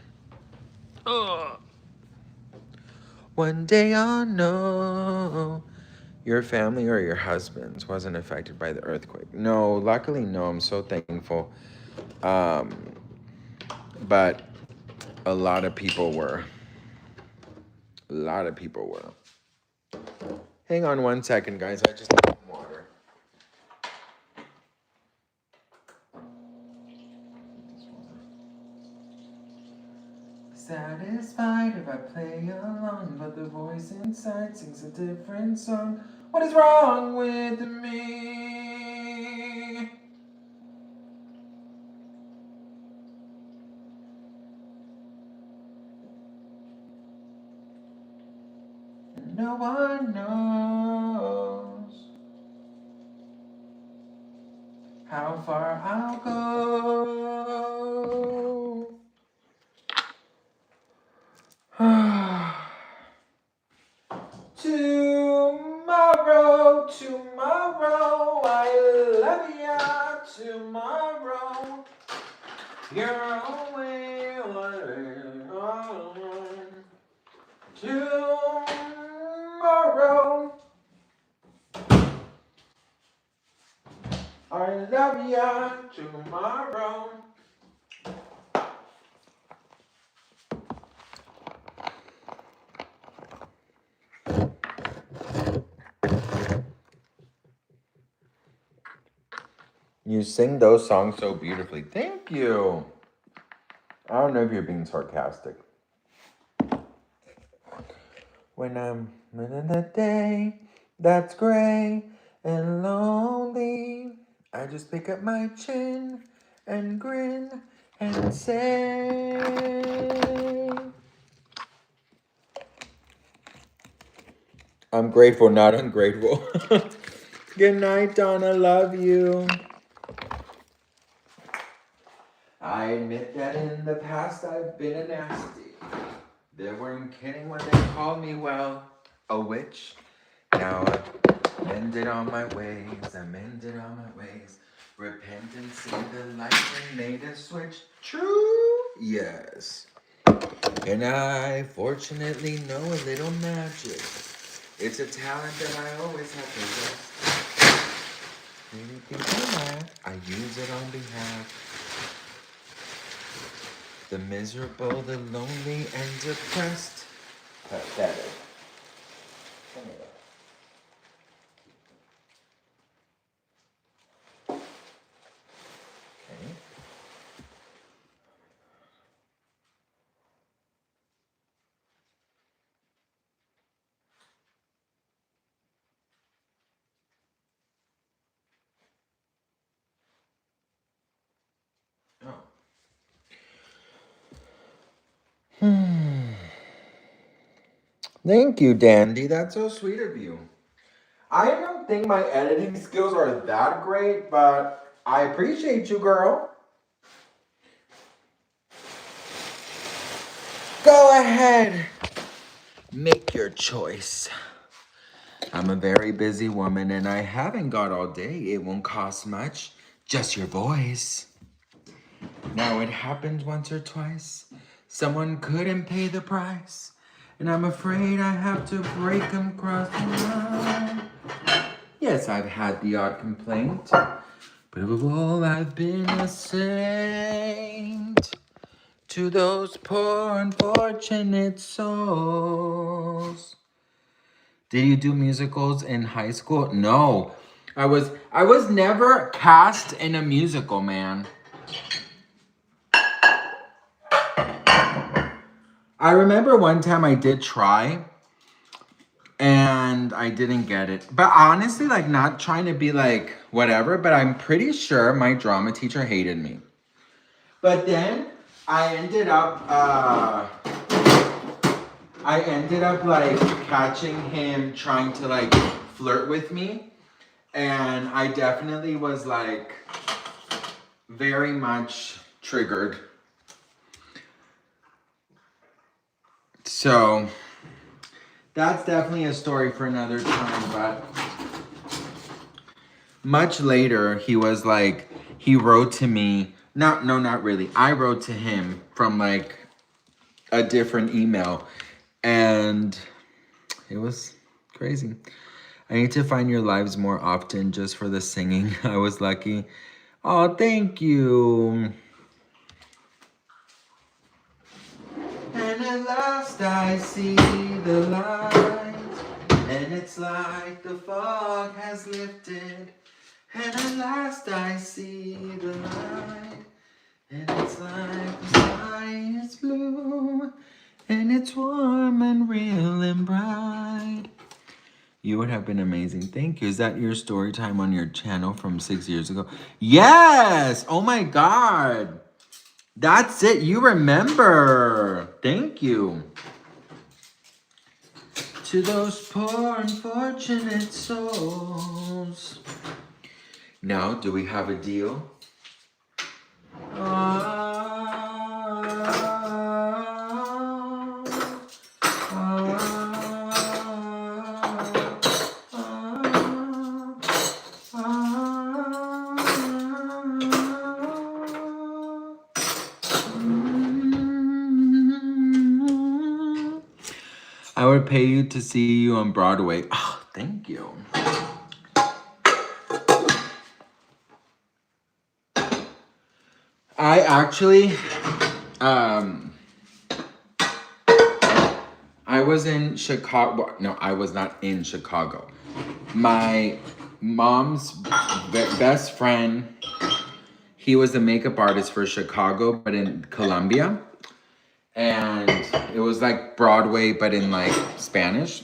Ugh. One day I'll know. Your family or your husband's wasn't affected by the earthquake. No, luckily, no. I'm so thankful. Um, but a lot of people were. A lot of people were. Hang on 1 second, guys. I just need some water. Satisfied if I play along, but the voice inside sings a different song. What is wrong with me? No one knows how far I'll go. Tomorrow, tomorrow, I love ya. Tomorrow, you're away. Tomorrow, I love ya. Tomorrow. You sing those songs so beautifully. Thank you. I don't know if you're being sarcastic. When I'm in the day that's gray and lonely, I just pick up my chin and grin and say, I'm grateful, not ungrateful. Good night, Donna. Love you. I admit that in the past I've been a nasty. They weren't kidding when they called me, well, a witch. Now I've mended all my ways, I mended all my ways. Repentance in the light and made a switch. True, yes. And I fortunately know a little magic. It's a talent that I always have possessed. Many people laugh, I use it on behalf. The miserable, the lonely, and depressed. Pathetic. Okay. Oh. Thank you, Dandy. That's so sweet of you. I don't think my editing skills are that great, but I appreciate you, girl. Go ahead. Make your choice. I'm a very busy woman and I haven't got all day. It won't cost much, just your voice. Now it happened once or twice. Someone couldn't pay the price. And I'm afraid I have to break them across the line. Yes, I've had the odd complaint. But above all, I've been a saint to those poor unfortunate souls. Did you do musicals in high school? No. I was never cast in a musical, man. I remember one time I did try and I didn't get it. But honestly, like not trying to be like whatever, but I'm pretty sure my drama teacher hated me. But then I ended up like catching him trying to like flirt with me. And I definitely was like very much triggered. So that's definitely a story for another time, but much later he was like, he wrote to me, not really. I wrote to him from like a different email and it was crazy. I need to find your lives more often just for the singing. I was lucky. Oh, thank you. And at last I see the light, and it's like the fog has lifted. And at last I see the light, and it's like the sky is blue, and it's warm and real and bright. You would have been amazing. Thank you. Is that your story time on your channel from 6 years ago? Yes! Oh my God. That's it. You remember. Thank you. To those poor unfortunate souls. Now, do we have a deal? I would pay you to see you on Broadway. Oh, thank you. I actually, I was in Chicago. No, I was not in Chicago. My mom's best friend, he was the makeup artist for Chicago, but in Colombia. And it was like Broadway, but in like Spanish.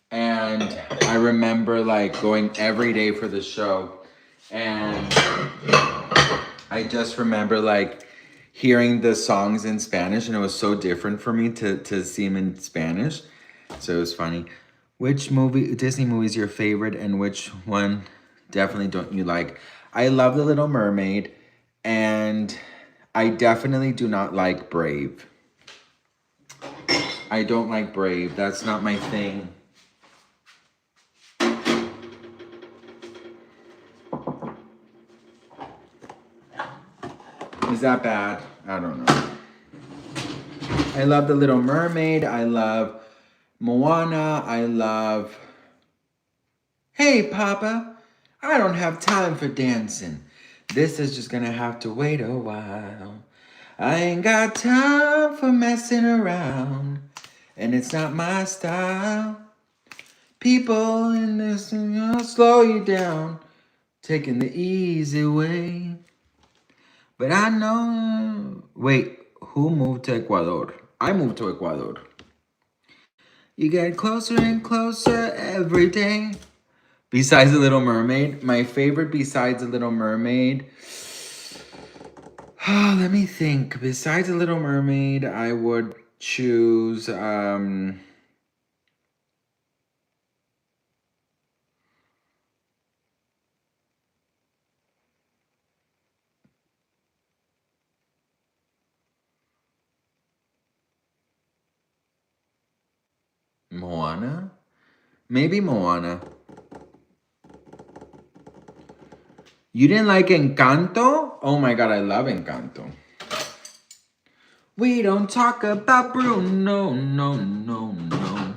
And I remember like going every day for the show. And I just remember like hearing the songs in Spanish, and it was so different for me to see them in Spanish. So it was funny. Which Disney movie is your favorite, and which one definitely don't you like? I love The Little Mermaid, and I definitely do not like Brave. I don't like Brave. That's not my thing. Is that bad? I don't know. I love The Little Mermaid. I love Moana. I love... Hey, Papa. I don't have time for dancing. This is just gonna have to wait a while. I ain't got time for messing around. And it's not my style. People in this, slow you down. Taking the easy way. But I know... Wait, who moved to Ecuador? I moved to Ecuador. You get closer and closer every day. Besides The Little Mermaid, my favorite besides The Little Mermaid... Oh, let me think. Besides The Little Mermaid, I would choose... Moana? Maybe Moana. You didn't like Encanto? Oh my god, I love Encanto. We don't talk about Bruno, no, no, no.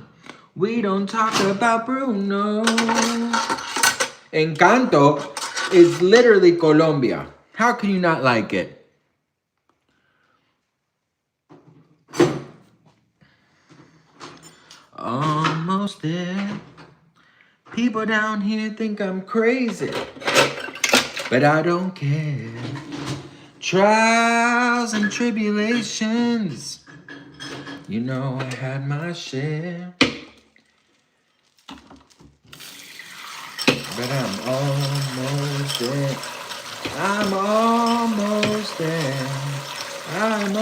We don't talk about Bruno. Encanto is literally Colombia. How can you not like it? Almost there. People down here think I'm crazy, but I don't care. Trials and tribulations, you know I had my share. But I'm almost there. I'm almost there. I'm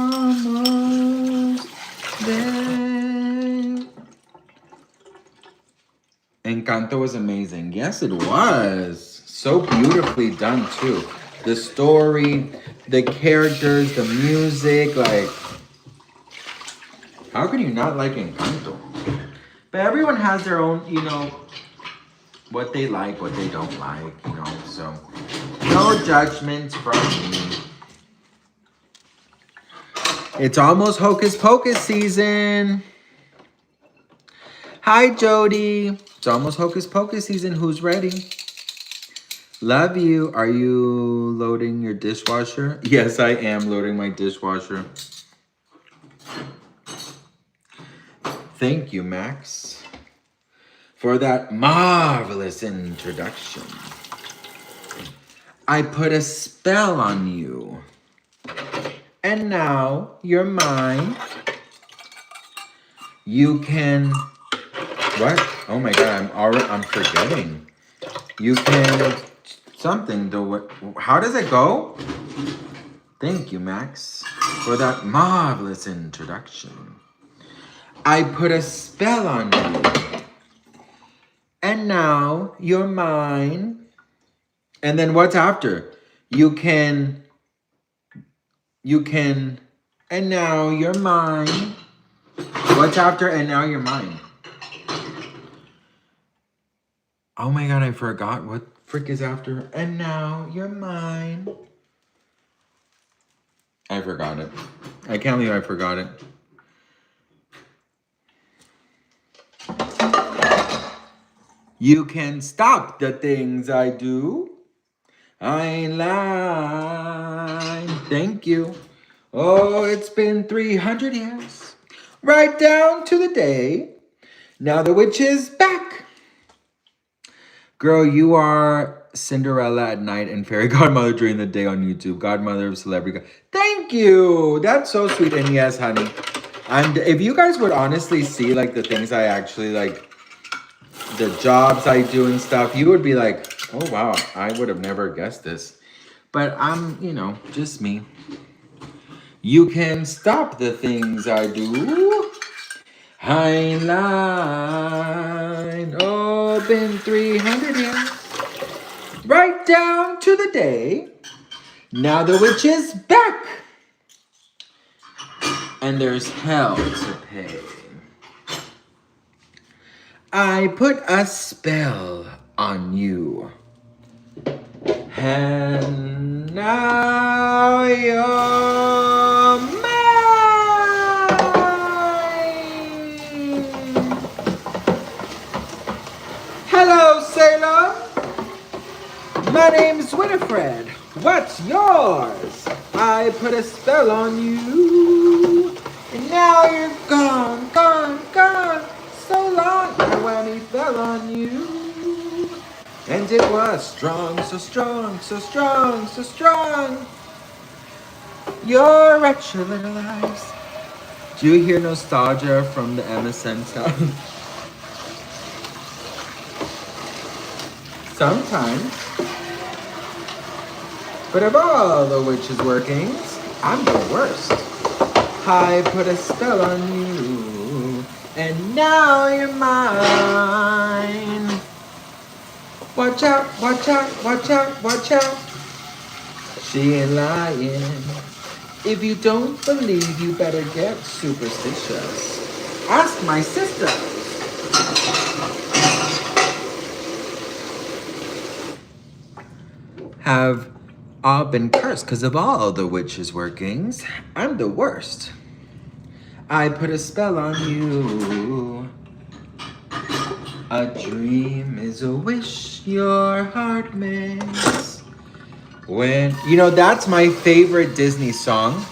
almost there. Encanto was amazing. Yes, it was. So beautifully done, too. The story, the characters, the music, like... How can you not like Encanto? But everyone has their own, you know, what they like, what they don't like, you know, so... No judgments from me. It's almost Hocus Pocus season. Hi, Jody. It's almost Hocus Pocus season. Who's ready? Love you. Are you loading your dishwasher? Yes, I am loading my dishwasher. Thank you, Max, for that marvelous introduction. I put a spell on you. And now you're mine. You can... What? Oh my god, I'm forgetting. You can... Something. How does it go? Thank you, Max, for that marvelous introduction. I put a spell on you. And now you're mine. And then what's after? You can... And now you're mine. What's after? And now you're mine. Oh my god, I forgot what frick is after. And now you're mine. I forgot it. I can't believe I forgot it. You can stop the things I do. I ain't lying. Thank you. Oh, it's been 300 years. Right down to the day. Now the witch is back. Girl, you are Cinderella at night and fairy godmother during the day on YouTube. Godmother of celebrity. Thank you. That's so sweet. And yes, honey. And if you guys would honestly see like the things I actually like, the jobs I do and stuff, you would be like, oh wow, I would have never guessed this. But I'm, you know, just me. You can stop the things I do. I ain't lying. Oh, been 300 years. Right down to the day. Now the witch is back. And there's hell to pay. I put a spell on you. And now you're mine. Hello, sailor. My name's Winifred. What's yours? I put a spell on you. And now you're gone, gone, gone. So long, my whammy fell on you. And it was strong, so strong, so strong, so strong. Your wretched little lives. Do you hear nostalgia from the MSN sound? Sometimes. But of all the witch's workings, I'm the worst. I put a spell on you, and now you're mine. Watch out, watch out, watch out, watch out. She ain't lying. If you don't believe, you better get superstitious. Ask my sister. Have all been cursed because of all the witches' workings. I'm the worst. I put a spell on you. A dream is a wish your heart makes. When, you know, that's my favorite Disney song.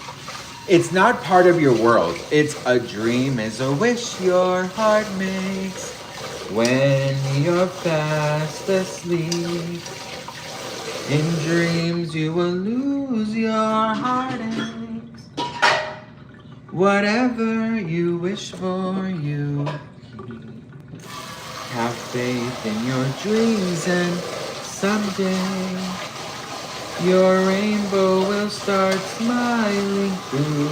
It's not part of your world. It's a dream is a wish your heart makes. When you're fast asleep, in dreams you will lose your heartaches. Whatever you wish for, you keep. Have faith in your dreams and someday your rainbow will start smiling through.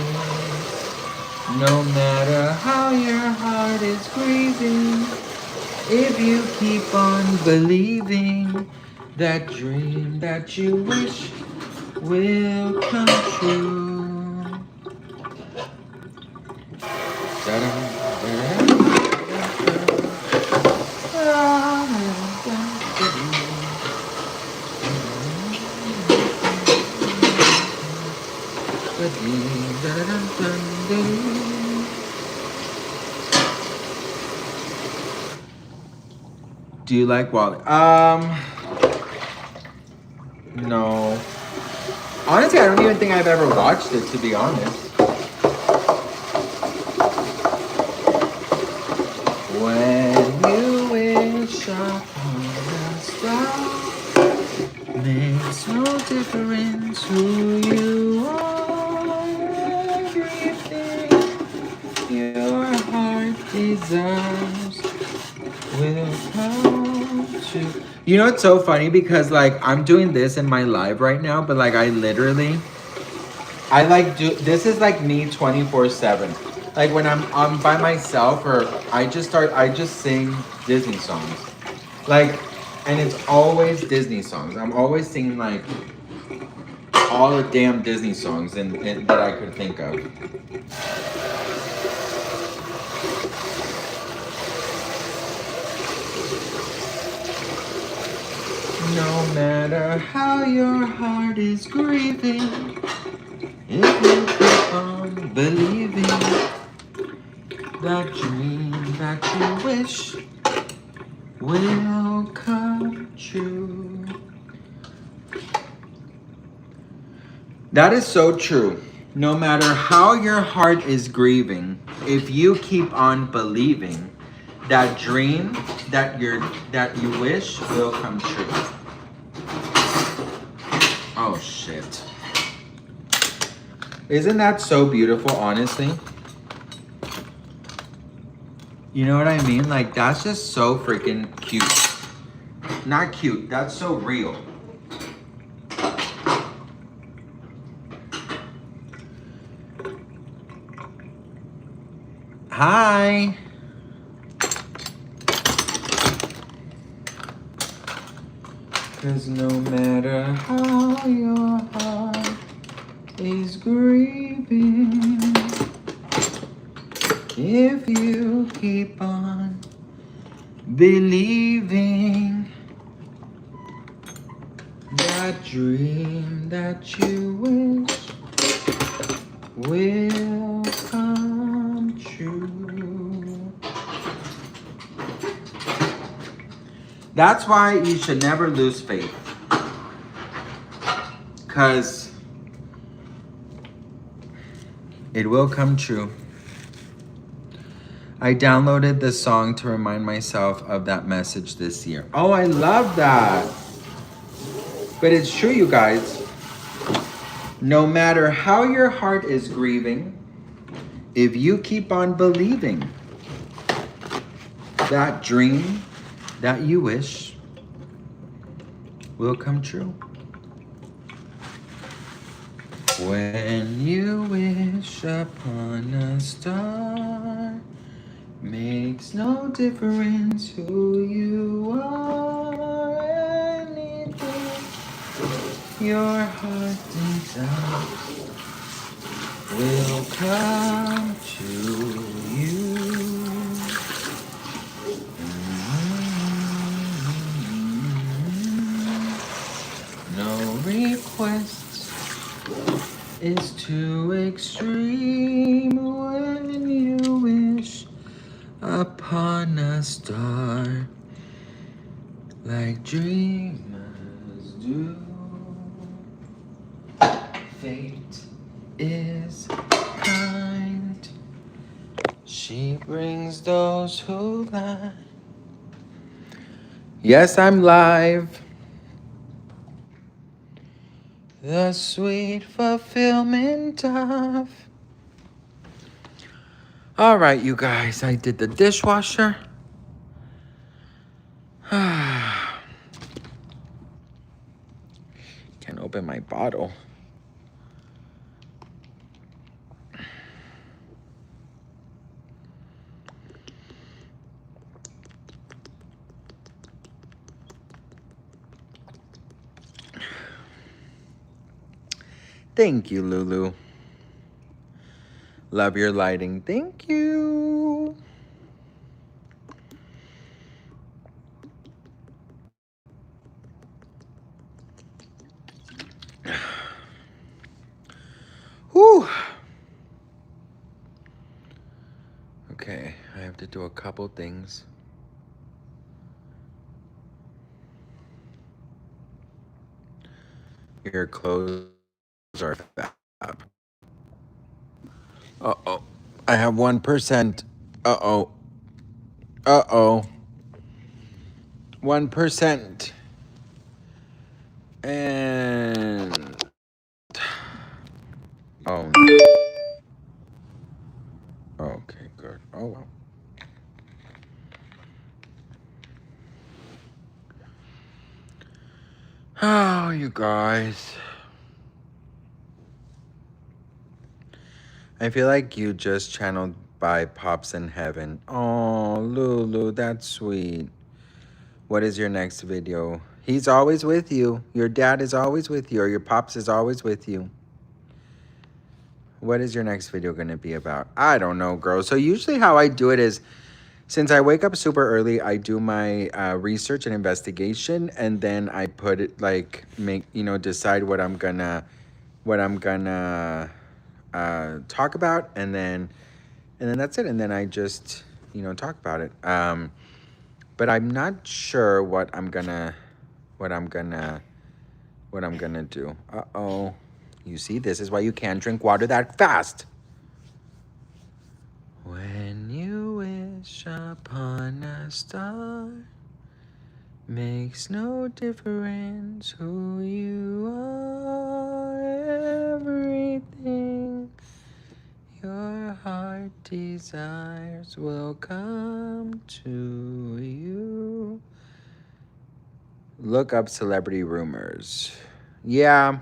No matter how your heart is grieving, if you keep on believing, that dream that you wish will come true. Do you like Wally? No. Honestly, I don't even think I've ever watched it, to be honest. When you wish upon a star, makes no difference who you are. Everything your heart desires will come to. You know, it's so funny because like I'm doing this in my live right now, but like I like do this is like me 24/7. Like when I'm by myself or I just sing Disney songs. Like, and it's always Disney songs. I'm always singing like all the damn Disney songs and that I could think of. No matter how your heart is grieving, if you keep on believing, that dream that you wish will come true. That is so true. No matter how your heart is grieving, if you keep on believing, that dream that you wish will come true. Oh shit. Isn't that so beautiful, honestly? You know what I mean? Like, that's just so freaking cute. Not cute, that's so real. Hi. Cause no matter how your heart is grieving, if you keep on believing, that dream that you wish will come true. That's why you should never lose faith. Because it will come true. I downloaded the song to remind myself of that message this year. Oh, I love that. But it's true, you guys. No matter how your heart is grieving, if you keep on believing, that dream that you wish will come true. When you wish upon a star, makes no difference who you are. Anything your heart desires will come to you. request is too extreme when you wish upon a star like dreamers do. Fate is kind. She brings those who lie. Yes, I'm live. The sweet fulfillment of. All right, you guys, I did the dishwasher. Can't open my bottle. Thank you, Lulu. Love your lighting. Thank you. Whew. Okay, I have to do a couple things. Your clothes are fab. Uh-oh. I have 1%. Uh-oh. Uh-oh. 1%. And... Oh. Okay, good. Oh, well. Oh, you guys. I feel like you just channeled by Pops in Heaven. Oh, Lulu, that's sweet. What is your next video? He's always with you. Your dad is always with you, or your Pops is always with you. What is your next video going to be about? I don't know, girl. So usually how I do it is, since I wake up super early, I do my research and investigation, and then I put it like decide what I'm gonna talk about, and then that's it, and then I just talk about it. But I'm not sure what I'm gonna do. Uh-oh. You see, this is why you can't drink water that fast. When you wish upon a star, makes no difference who you are. Everything your heart desires will come to you. Look up celebrity rumors. Yeah,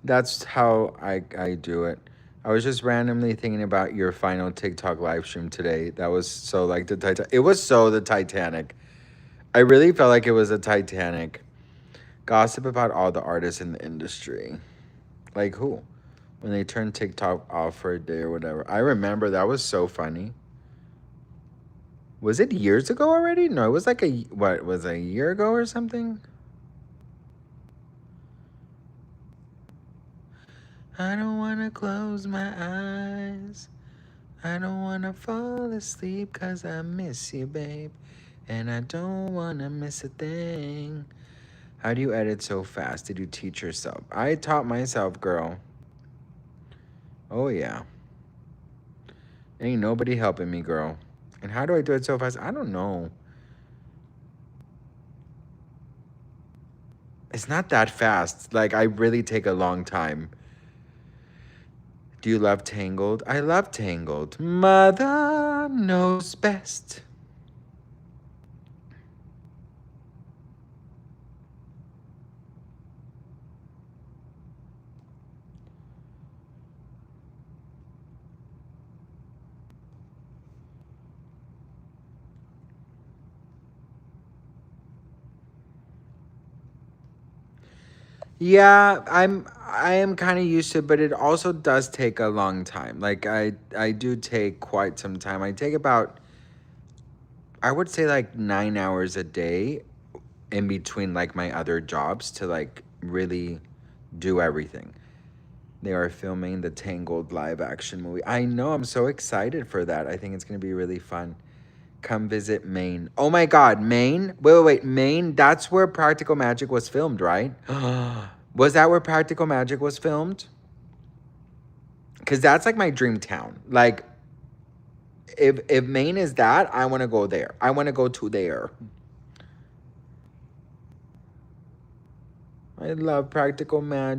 that's how I do it. I was just randomly thinking about your final TikTok live stream today. That was so like the Titanic. It was so the Titanic. I really felt like it was a Titanic. Gossip about all the artists in the industry. Like who? When they turned TikTok off for a day or whatever. I remember that was so funny. Was it years ago already? No, it was like what was it, a year ago or something? I don't want to close my eyes. I don't want to fall asleep 'cause I miss you, babe. And I don't want to miss a thing. How do you edit so fast? Did you teach yourself? I taught myself, girl. Oh, yeah. Ain't nobody helping me, girl. And how do I do it so fast? I don't know. It's not that fast. Like, I really take a long time. Do you love Tangled? I love Tangled. Mother knows best. Yeah, I am kind of used to it, but it also does take a long time. Like I do take quite some time. I take about, I would say, like 9 hours a day in between like my other jobs to like really do everything. They are filming the Tangled live action movie. I know, I'm so excited for that. I think it's going to be really fun. Come visit Maine. Oh my God, Maine? Wait. Maine, that's where Practical Magic was filmed, right? Was that where Practical Magic was filmed? Because that's like my dream town. Like, if Maine is that, I want to go there. I want to go to there. I love Practical Magic.